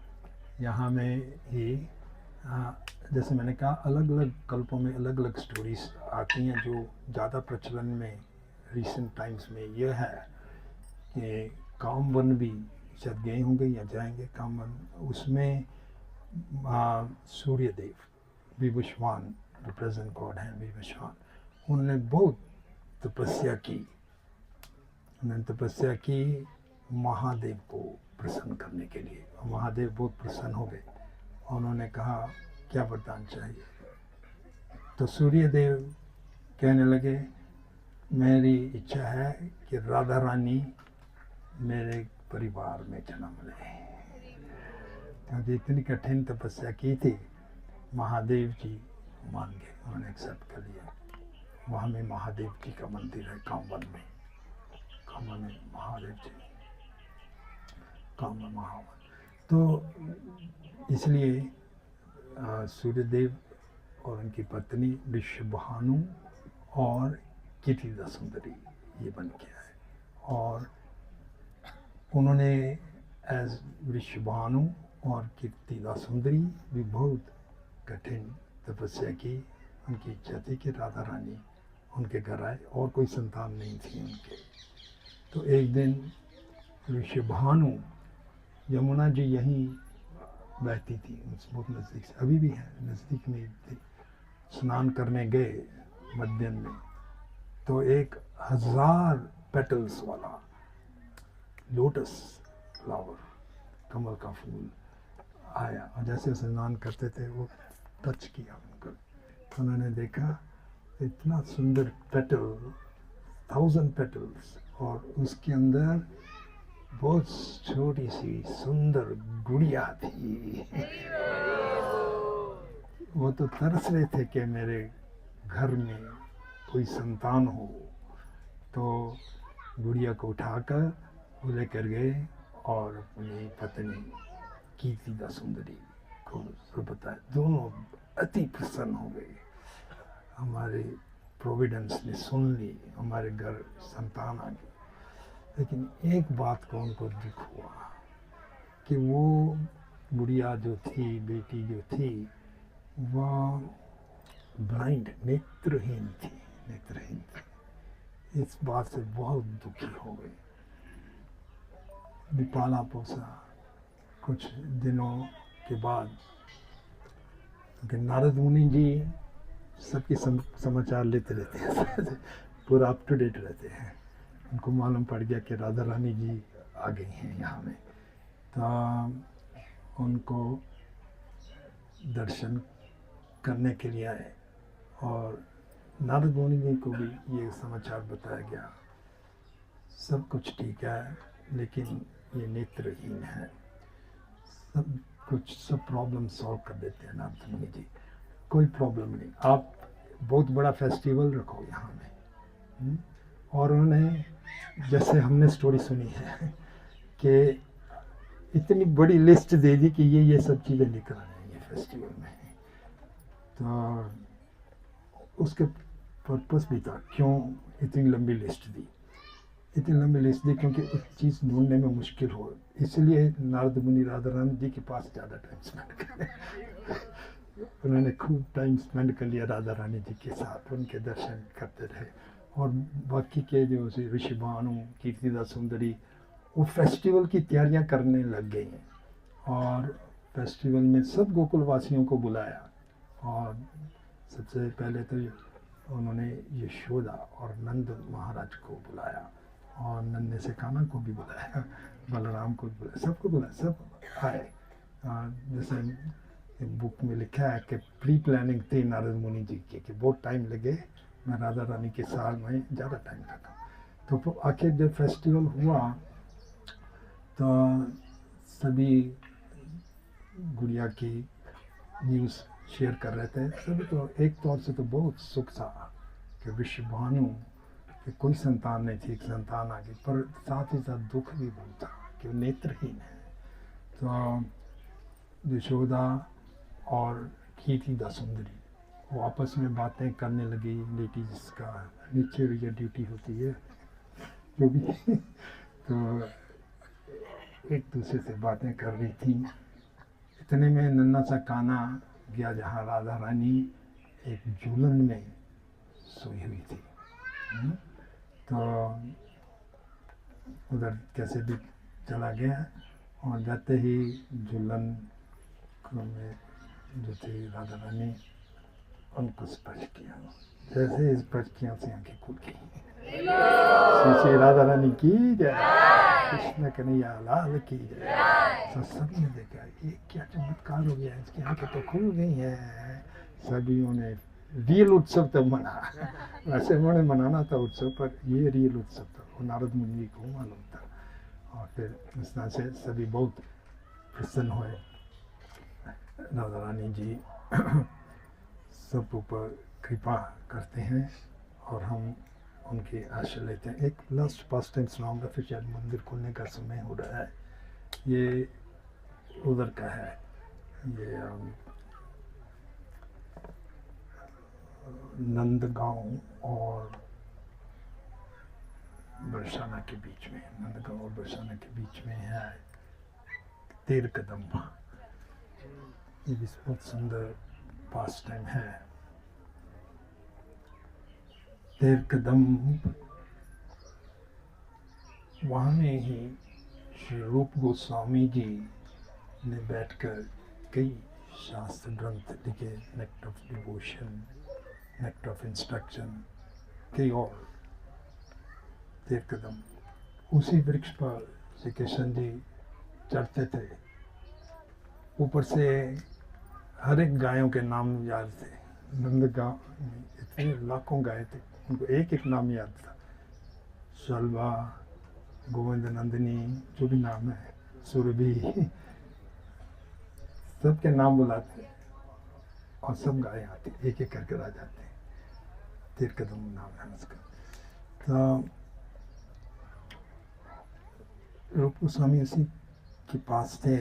यहाँ में ही जैसे मैंने कहा अलग अलग कल्पों में अलग अलग स्टोरीज आती हैं। जो ज़्यादा प्रचलन में रिसेंट टाइम्स में यह है कि कामवन भी शायद गए होंगे या जाएंगे कामवन, उसमें सूर्यदेव विवस्वान जो प्रेजेंट गॉड हैं विवस्वान, उन्होंने बहुत तपस्या की। उन्होंने तपस्या की महादेव को प्रसन्न करने के लिए। महादेव बहुत प्रसन्न हो गए। उन्होंने कहा क्या वरदान चाहिए। तो सूर्यदेव कहने लगे मेरी इच्छा है कि राधा रानी मेरे परिवार में जन्म ले। क्योंकि इतनी कठिन तपस्या की थी, महादेव जी मान गए, उन्होंने एक्सेप्ट कर लिया। वहाँ में महादेव जी का मंदिर है कामवन में, कामवन में महादेव जी, कामवन महावन। तो इसलिए सूर्यदेव और उनकी पत्नी वृषभानु और कीर्तिदा सुंदरी ये बन गया है। और उन्होंने एज वृषभानु और कीर्तिदा सुंदरी भी बहुत कठिन तपस्या की। उनकी इच्छा थी कि राधा रानी उनके घर आए, और कोई संतान नहीं थी उनके। तो एक दिन वृषभानु, यमुना जी यहीं बहती थी, बहुत नज़दीक से, अभी भी है, नज़दीक में थी। स्नान करने गए मध्याह्न में, तो एक 1000 पेटल्स वाला लोटस फ्लावर, कमल का फूल आया, और जैसे स्नान करते थे वो टच किया उनको, तो उन्होंने देखा इतना सुंदर पेटल, 1000 पेटल्स, और उसके अंदर बहुत छोटी सी सुंदर गुड़िया थी। वो तो तरस रहे थे कि मेरे घर में कोई संतान हो, तो गुड़िया को उठाकर वो लेकर गए और अपनी पत्नी कीर्तिदा सुंदरी को तो बताया। दोनों अति प्रसन्न हो गए, हमारे प्रोविडेंस ने सुन ली, हमारे घर संतान आ गई। लेकिन एक बात को उनको दुख हुआ कि वो गुड़िया जो थी, बेटी जो थी, वह ब्लाइंड, नेत्रहीन थी, नेत्रहीन थी। इस बात से बहुत दुखी हो गए। भी पाला पोसा, कुछ दिनों के बाद नारद मुनि जी सबके समाचार लेते रहते हैं, पूरा अप टू डेट रहते हैं। उनको मालूम पड़ गया कि राधा रानी जी आ गई हैं यहाँ में, तो उनको दर्शन करने के लिए आए, और नारद मुनि जी को भी ये समाचार बताया गया, सब कुछ ठीक है, लेकिन ये नेत्रहीन है। सब कुछ, सब प्रॉब्लम सॉल्व कर देते हैं नारद मुनि जी, कोई प्रॉब्लम नहीं, आप बहुत बड़ा फेस्टिवल रखो यहाँ में। और उन्होंने, जैसे हमने स्टोरी सुनी है कि इतनी बड़ी लिस्ट दे दी कि ये सब चीज़ें निकल रही हैं फेस्टिवल में, तो उसके पर्पस भी था, क्यों इतनी लंबी लिस्ट दी। इतनी लंबी लिस्ट दी क्योंकि उस चीज़ ढूंढने में मुश्किल हो, इसलिए नारद मुनि राधा रानी जी के पास ज़्यादा टाइम स्पेंड करें। उन्होंने खूब टाइम स्पेंड कर लिया राधा रानी जी के साथ, उनके दर्शन करते रहे। और बाकी के जो ऋषि भानु, कीर्तिदा सुंदरी, वो फेस्टिवल की तैयारियां करने लग गई हैं, और फेस्टिवल में सब गोकुल वासियों को बुलाया, और सबसे पहले तो उन्होंने यशोदा और नंद महाराज को बुलाया, और नन्हे से कान्हा को भी बुलाया, बलराम को भी बुलाया, सबको बुलाया, सब आए। जैसे बुक में लिखा है कि प्री प्लानिंग थी नारद मुनि जी की, कि बहुत टाइम लगे, मैं राधा रानी के साल में ज़्यादा टाइम लगा। तो आखिर जब फेस्टिवल हुआ तो सभी गुड़िया की न्यूज़ शेयर कर रहे थे सभी, तो एक तौर से तो बहुत सुख था कि विश्व भानु कि कोई संतान नहीं थी, एक संतान आ गई, पर साथ ही साथ दुख भी बहुत था कि वो नेत्रहीन है। तो यशोदा और कीर्तिदा सुंदरी वो आपस में बातें करने लगी, लेडीज़ का नीचे ये ड्यूटी होती है जो भी तो एक दूसरे से बातें कर रही थी। इतने में नन्हा सा कान्हा गया जहाँ राधा रानी एक झूलन में सोई हुई थी। तो उधर कैसे भी चला गया, और जाते ही झूलन में जो थी राधा रानी, उनको स्पर्श किया। जैसे ही स्पर्श किया से आंखें खुल गई। श्री राधा रानी की जय, कृष्ण कन्हैया लाल की जय। तो सबने देखा ये क्या चमत्कार हो गया, इसकी आंखें तो खुल गई हैं। सभी ने रियल उत्सव तब मना, वैसे उन्होंने मनाना था उत्सव, पर ये रियल उत्सव था, वो नारद मुनि जी को मालूम था। और फिर इस तरह से सभी बहुत प्रसन्न हुए। राधा रानी जी सब ऊपर कृपा करते हैं, और हम उनके आश्रय लेते हैं। एक लास्ट पास्ट टाइम सुनाऊंगा, फिर शायद मंदिर खुलने का समय हो रहा है। ये उधर का है, ये नंदगांव और बरसाना के बीच में, नंदगांव और बरसाना के बीच में है तेर कदम। ये भी बहुत सुंदर पास टाइम है। तेर कदम, वहाँ में ही श्री रूप गोस्वामी जी ने बैठकर कई शास्त्र ग्रंथ लिखे, naked of devotion, naked of instruction, कई और। तीर कदम उसी वृक्ष पर श्री कृष्ण जी चढ़ते थे। ऊपर से हर एक गायों के नाम याद थे। नंदगांव में इतने लाखों गाय थे, उनको एक एक नाम याद था। शलभा, गोविंद नंदिनी, जो भी नाम है, सुरभि, सबके नाम बुलाते और सब गाय आती, एक एक करके आ जाते। तीर कदम नाम है उसका। तो रूप गोस्वामी उसी के पास थे।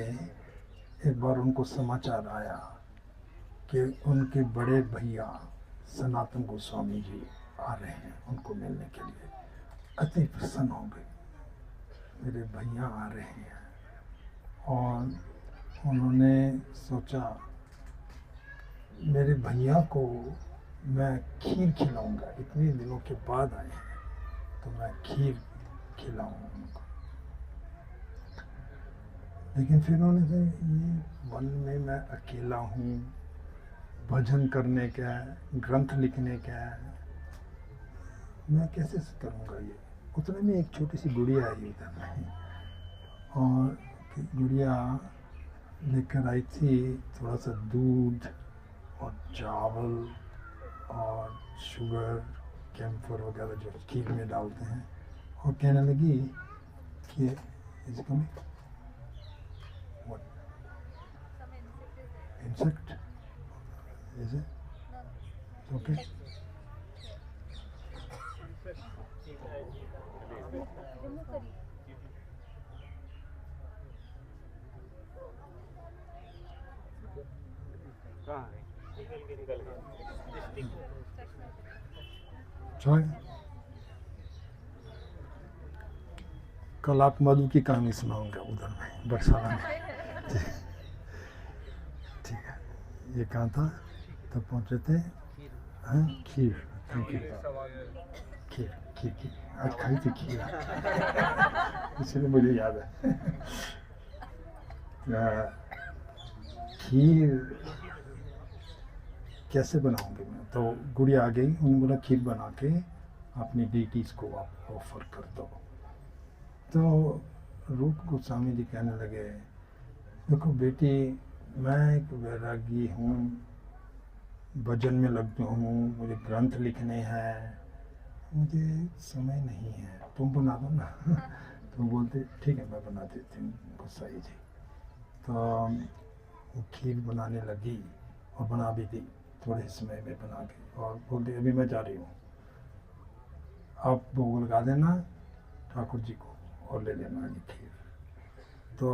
एक बार उनको समाचार आया कि उनके बड़े भैया सनातन गोस्वामी जी आ रहे हैं उनको मिलने के लिए। अति प्रसन्न हो गए, मेरे भैया आ रहे हैं। और उन्होंने सोचा मेरे भैया को मैं खीर खिलाऊंगा, इतने दिनों के बाद आए हैं तो मैं खीर खिलाऊं उनको। लेकिन फिर उन्होंने कहा ये वन में मैं अकेला हूँ, भजन करने का, ग्रंथ लिखने का, मैं कैसे करूँगा ये। उतने में एक छोटी सी गुड़िया आई उधर में, और गुड़िया लेकर आई थी थोड़ा सा दूध और चावल और शुगर, कैम्फर वगैरह जो खीर में डालते हैं, और कहने लगी कि इसको insect? Is it? Okay. Sorry? कल आप मधु की कहानी सुनाऊंगा उधर में बरसाना में। ठीक है, ये कहाँ था तब पहुँचे थे? हाँ, खीर। Thank you. खीर खीर खीर आज खाई थी खीर, इसलिए मुझे याद है। खीर कैसे बनाऊंगी मैं? तो गुड़िया आ गई, उन्होंने बोला खीर बना के अपनी डीटीज को आप ऑफर कर दो। तो रूप गोस्वामी जी कहने लगे, देखो बेटी, मैं एक वैरागी हूँ, भजन में लगता हूँ, मुझे ग्रंथ लिखने हैं, मुझे समय नहीं है, तुम बना दो ना। तो बोलते ठीक है मैं बना देती हूँ गोसाई जी। तो वो खीर बनाने लगी और बना भी दी थोड़े समय में बना के, और बोलते अभी मैं जा रही हूँ, आप भोग लगा देना ठाकुर जी को और ले लेना ये खीर। तो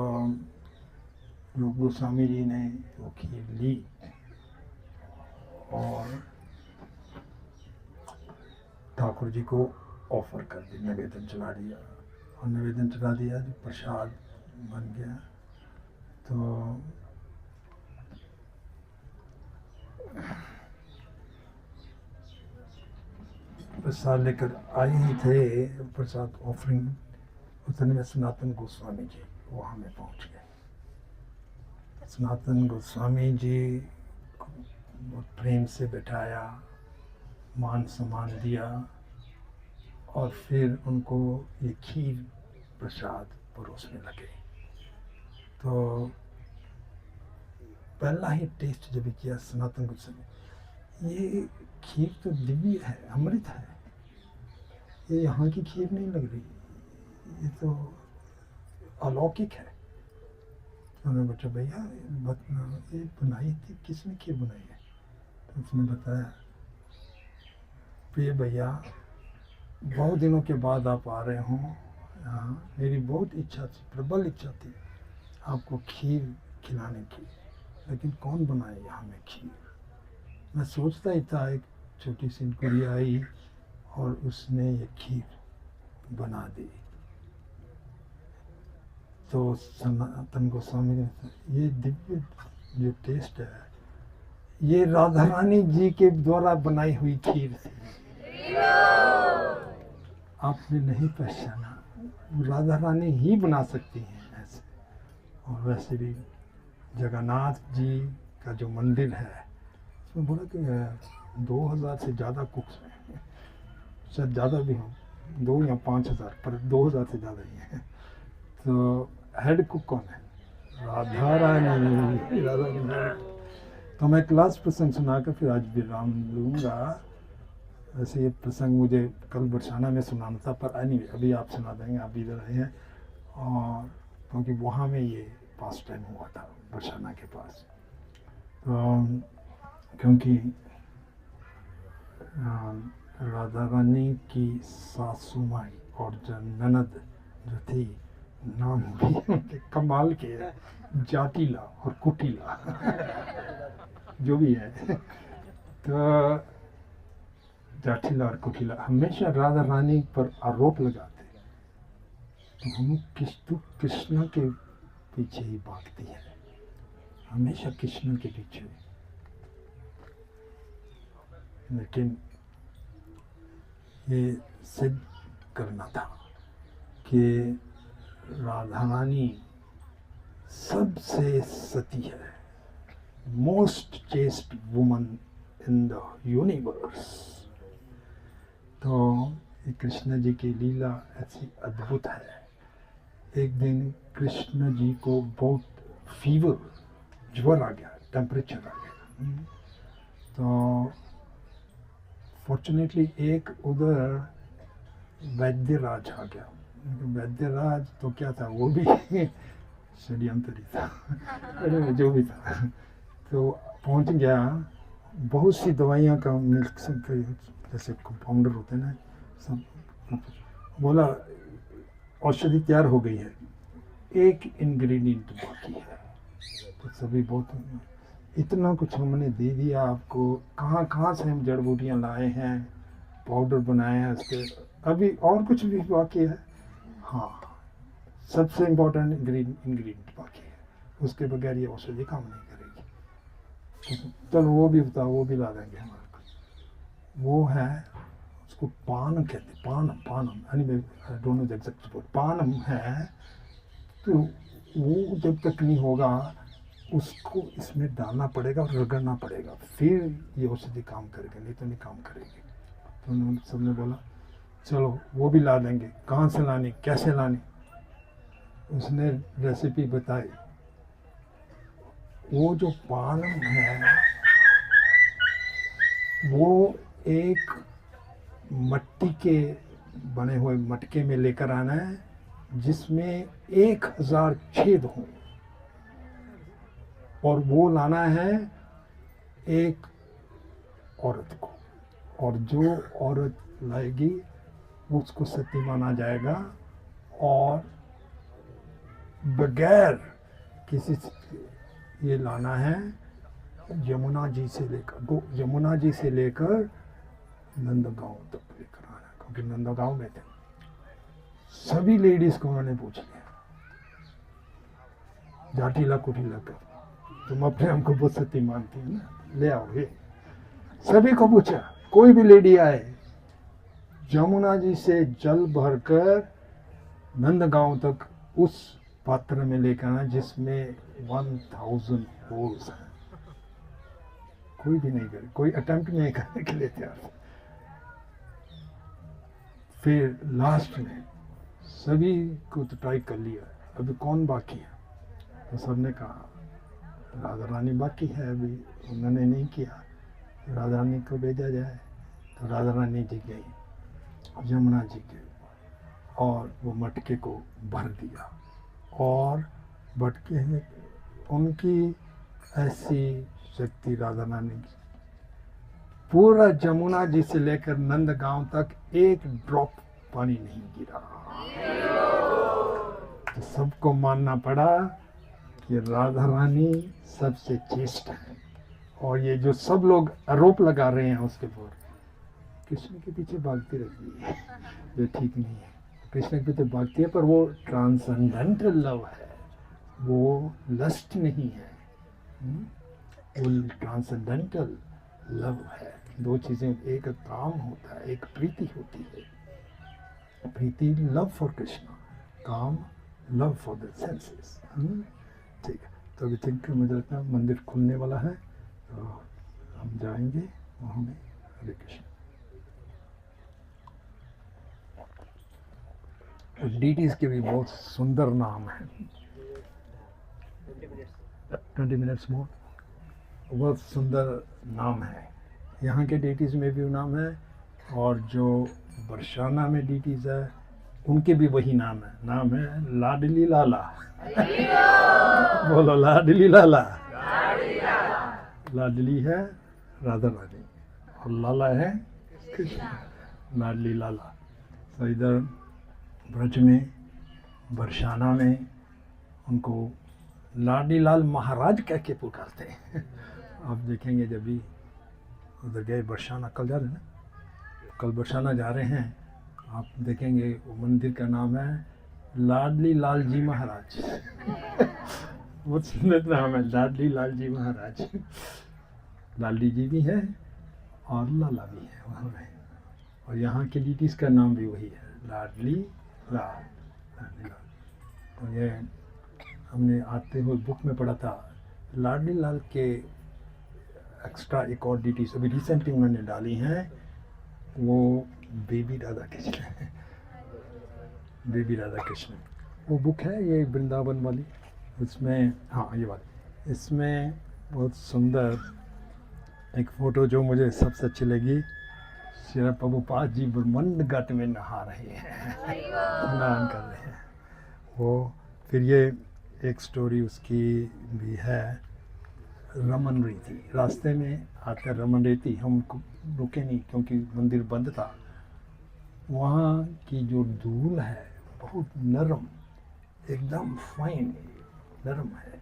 रूप गोस्वामी जी ने वो खीर ली और ठाकुर जी को ऑफर कर दी, निवेदन चढ़ा दिया, और निवेदन चढ़ा दिया जो प्रसाद बन गया। तो प्रसाद लेकर आए ही थे, प्रसाद ऑफरिंग, उतने में सनातन गोस्वामी जी वहाँ में पहुँच गए। सनातन गोस्वामी जी को बहुत प्रेम से बैठाया, मान सम्मान दिया, और फिर उनको ये खीर प्रसाद परोसने लगे। तो पहला ही टेस्ट जब किया सनातन गोस्वामी, ये खीर तो दिव्य है, अमृत है, ये यहाँ की खीर नहीं लग रही, ये तो अलौकिक है। उन्होंने बच्चा भैया ये बनाई थी किसने, खीर बनाई है? तो उसने बताया, प्रिय भैया बहुत दिनों के बाद आप आ रहे हो यहाँ, मेरी बहुत इच्छा थी, प्रबल इच्छा थी आपको खीर खिलाने की, लेकिन कौन बनाए यहाँ में खीर? मैं सोचता ही था, एक छोटी सी गुड़िया आई और उसने ये खीर बना दी। तो सनातन गोस्वामी ने ये दिव्य जो टेस्ट है, ये राधा रानी जी के द्वारा बनाई हुई खीर थी, आपने नहीं पहचाना, राधा रानी ही बना सकती हैं ऐसे। और वैसे भी जगन्नाथ जी का जो मंदिर है उसमें बोला कि 2000 से ज़्यादा कुक्स हैं, शायद ज़्यादा भी हों, 2 या 5000, पर 2000 से ज़्यादा ही हैं। तो हेड कुक कौन है? राधा रानी। राधा रानी। तो मैं एक लास्ट प्रसंग सुनाकर फिर आज विराम लूँगा। वैसे ये प्रसंग मुझे कल बरसाना में सुनाना था, पर एनीवे अभी आप सुना देंगे, आप इधर आए हैं। और क्योंकि वहाँ में ये पास टाइम हुआ था बरसाना के पास, तो क्योंकि राधा रानी की सासू माई और जो ननद जो थी, नाम भी उनके कमाल के है, जाटिला और कुटिला जो भी है। तो जाटिला और कुटिला हमेशा राधा रानी पर आरोप लगाते, तो हम कृष्ण के पीछे ही भागती है, हमेशा कृष्ण के पीछे। लेकिन ये सिद्ध करना था कि राधा रानी सबसे सती है, most chest woman in the universe. तो ये कृष्ण जी की लीला ऐसी अद्भुत है। एक दिन कृष्ण जी को बहुत फीवर, ज्वर आ गया, टेम्परेचर आ गया। तो फॉर्चुनेटली एक उधर वैद्यराज आ गया। वैद्यराज तो क्या था, वो भी षड्यंत्री था, जो भी था। तो पहुंच गया, बहुत सी दवाइयाँ का मिल्क जैसे कंपाउंडर होते हैं ना, सब बोला औषधि तैयार हो गई है, एक इंग्रेडिएंट बाकी है। तो सभी बहुत, इतना कुछ हमने दे दिया आपको, कहाँ कहाँ से हम जड़ बूटियाँ लाए हैं, पाउडर बनाए हैं उसके, अभी और कुछ भी बाकी है। हाँ, सबसे इम्पोर्टेंट इंग्रेडिएंट बाकी है, उसके बगैर ये औषधि काम नहीं करेगी। तो वो भी बताओ, वो भी ला देंगे हमारे को। वो है, उसको पान कहते, पानम I don't know the exact word, पानम है। तो वो जब तक नहीं होगा उसको इसमें डालना पड़ेगा और रगड़ना पड़ेगा, फिर ये औषधि काम करेगी, नहीं तो नहीं काम करेगी। तो उन्होंने सबने बोला चलो वो भी ला देंगे। कहाँ से लानी, कैसे लानी, उसने रेसिपी बताई। वो जो पानम है वो एक मट्टी के बने हुए मटके में लेकर आना है, जिसमें 1000 छेद हों, और वो लाना है एक औरत को, और जो औरत लाएगी उसको सती माना जाएगा, और बगैर किसी ये लाना है यमुना जी से लेकर नंदगांव तक लेकर आना, क्योंकि नंदगांव में थे। सभी लेडीज को उन्होंने पूछ लिया, जाटिला कुटिला कर, तुम अपने हमको बहुत सती मानती है ना, ले आओ ये। सभी को पूछा, कोई भी लेडी आए, यमुना जी से जल भरकर नंदगांव तक उस पात्र में लेकर आना जिसमें 1000 होल्स हैं। कोई भी नहीं करे, कोई अटेम्प्ट नहीं करने के लिए तैयार। फिर लास्ट में सभी को तो ट्राई कर लिया, अभी कौन बाकी है? तो सबने कहा राधा रानी बाकी है, अभी उन्होंने नहीं किया, राधा रानी को भेजा जाए। तो राधा रानी जी गई यमुना जी के, और वो मटके को भर दिया, और मटके में उनकी ऐसी शक्ति, राधा रानी की, पूरा यमुना जी से लेकर नंदगांव तक एक ड्रॉप पानी नहीं गिरा। तो सबको मानना पड़ा कि राधा रानी सबसे चेष्ट है। और ये जो सब लोग आरोप लगा रहे हैं उसके ऊपर, कृष्ण के पीछे भागती रहती है, ये ठीक नहीं है। कृष्ण के पीछे भागती है, पर वो ट्रांसेंडेंटल लव है, वो लस्ट नहीं है, वो ट्रांसेंडेंटल लव है। दो चीज़ें, एक काम होता है, एक प्रीति होती है। प्रीति लव फॉर कृष्ण, काम लव फॉर द सेंसेस। ठीक है, तो अभी थिंक मुझे लगता है मंदिर खुलने वाला है, तो हम जाएंगे वहाँ में। हरे कृष्ण। डीटीज के भी बहुत सुंदर नाम है। 20 मिनट्स मोर। बहुत सुंदर नाम है। यहाँ के डीटीज में भी नाम है, और जो बरसाना में डीटीज है उनके भी वही नाम है। नाम है लाडली लाला। बोलो लाडली लाला। लाडली है राधा रानी और लाला है कृष्ण। लाडली लाला। तो इधर ब्रज में बरसाना में उनको लाडली लाल महाराज कह के पुकारते हैं। आप देखेंगे जब भी उधर गए बरसाना, कल जा रहे हैं ना, कल बरसाना जा रहे हैं, आप देखेंगे वो मंदिर का नाम है लाडली लाल जी महाराज। बहुत सुंदर नाम है, लाडली लाल जी महाराज। लाडली जी भी है और लाला भी है वहाँ में। और यहाँ के डीटीज का नाम भी वही है, लाडली लाल। लाडली लाल। तो ये हमने आते हुए बुक में पढ़ा था। लाडली लाल के एक्स्ट्रा एक और डीटीज अभी रिसेंटली उन्होंने डाली हैं, वो बेबी राधा कृष्ण है। बेबी राधा कृष्ण वो बुक है, ये वृंदावन वाली। इसमें हाँ ये बात, इसमें बहुत सुंदर एक फ़ोटो जो मुझे सबसे अच्छी लगी, श्री प्रभुपाद जी ब्रह्मांड घाट में नहा रहे हैं, स्नान कर रहे हैं वो। फिर ये एक स्टोरी उसकी भी है, रमन रही थी रास्ते में आकर, रमन रही थी, हम रुके नहीं क्योंकि मंदिर बंद था। वहाँ की जो धूल है बहुत नरम, एकदम फाइन नरम है।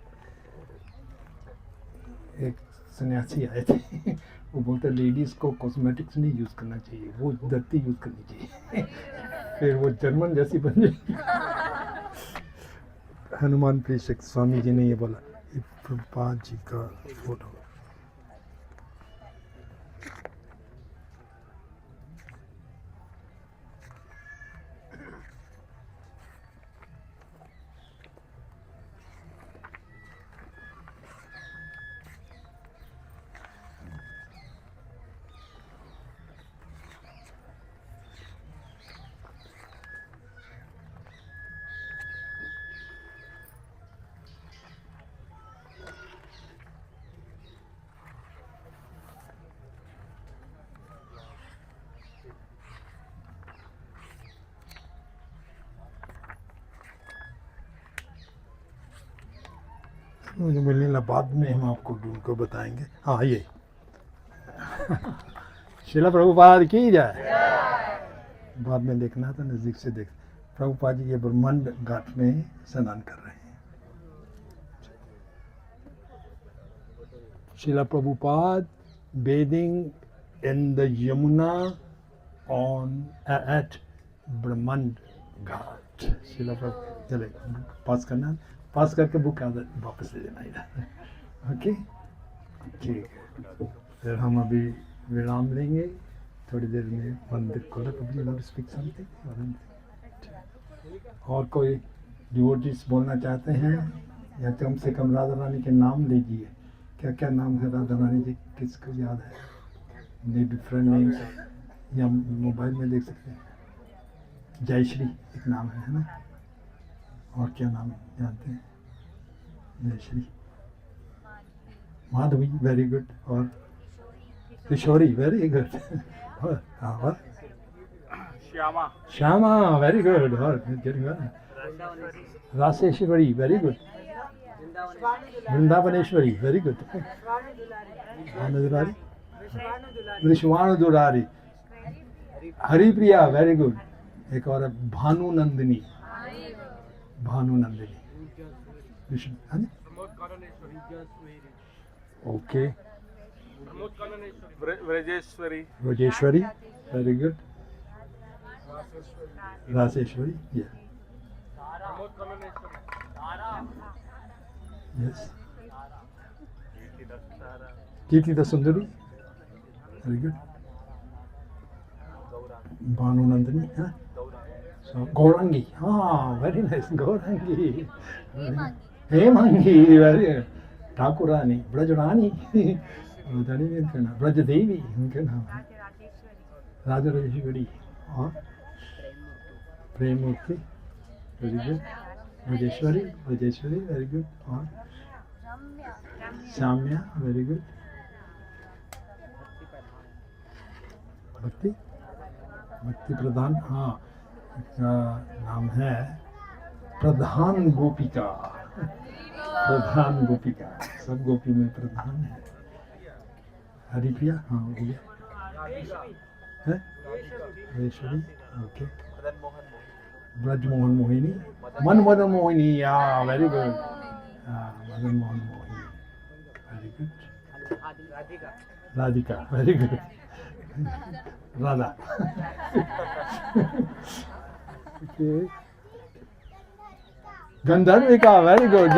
एक सन्यासी आए थे, वो बोलते लेडीज़ को कॉस्मेटिक्स नहीं यूज़ करना चाहिए, वो धरती यूज़ करनी चाहिए। फिर वो जर्मन जैसी बन गई। हनुमान प्रेषक स्वामी जी ने ये बोला, ये प्रभुपाद जी का फोटो। मुझे मिलने लगा, बाद में हम आपको ढूंढ को बताएंगे। हाँ ये शिला प्रभुपाद की जाए। बाद में देखना था, नज़दीक से देख। प्रभुपाद जी ये ब्रह्मांड घाट में स्नान कर रहे हैं। शिला Prabhupada bathing in the Yamuna on at ब्रह्मांड घाट। शिला प्रभुपाद चले पास करना, पास करके बुक वापस ले देना इधर। ओके ठीक है, फिर हम अभी विराम लेंगे, थोड़ी देर में मंदिर खोला। तो स्पीक समथिंग, और कोई डिवोटीज बोलना चाहते हैं, या कम से कम राधा रानी के नाम लीजिए। क्या क्या नाम है राधा रानी जी, किसको याद है? मे डिफरेंट नेम्स, या मोबाइल में देख सकते हैं। जयश्री एक नाम है ना, और क्या नाम जानते हैं? जयश्री, माधवी वेरी गुड, और किशोरी वेरी गुड, और श्यामा श्यामा वेरी गुड, और Raseshwari very good, Vrindavaneshwari very good, विश्वाणु दुलारी, हरिप्रिया वेरी गुड, एक और Bhanu Nandini, Bhanu Nandini, okay, Vrajeshwari, Vrajeshwari very good, Raseshwari yes, Kirtida Sundari very good, Bhanu Nandini, हाँ गौरंगी, हाँ very nice, Gaurangi Hemangi very Thakurani Brajrani रानी में उनका नाम ब्रज देवी उनका नाम है राजराजेश्वरी और Premmurti very good Brajeshwari Brajeshwari very good और श्याम्या वेरी गुड भक्ति भक्ति प्रधान हाँ इसका नाम है प्रधान गोपिका प्रधान गोपिका सब गोपी में प्रधान है हरिप्रिया हाँ हो गया है राजेश्वरी ओके ब्रजमोहन मोहिनी मनमदन मोहिनी या very good Madan Mohan Mohini very good Radhika very good Radha okay. Gandharvika very good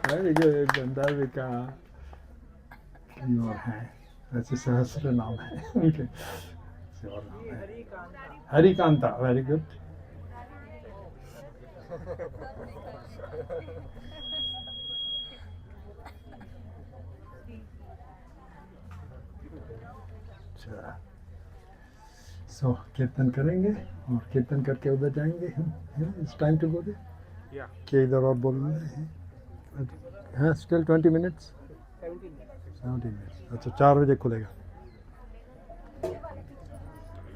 very good Gandharvika और है ऐसे सहस्र नाम है okay. और नाम है हरिकांता वेरी गुड सो कीर्तन करेंगे और कीर्तन करके उधर जाएंगे इट्स टाइम टू गो दे क्या इधर और बोलना है स्टिल 20 मिनट्स 17 मिनट्स अच्छा 4 बजे खुलेगा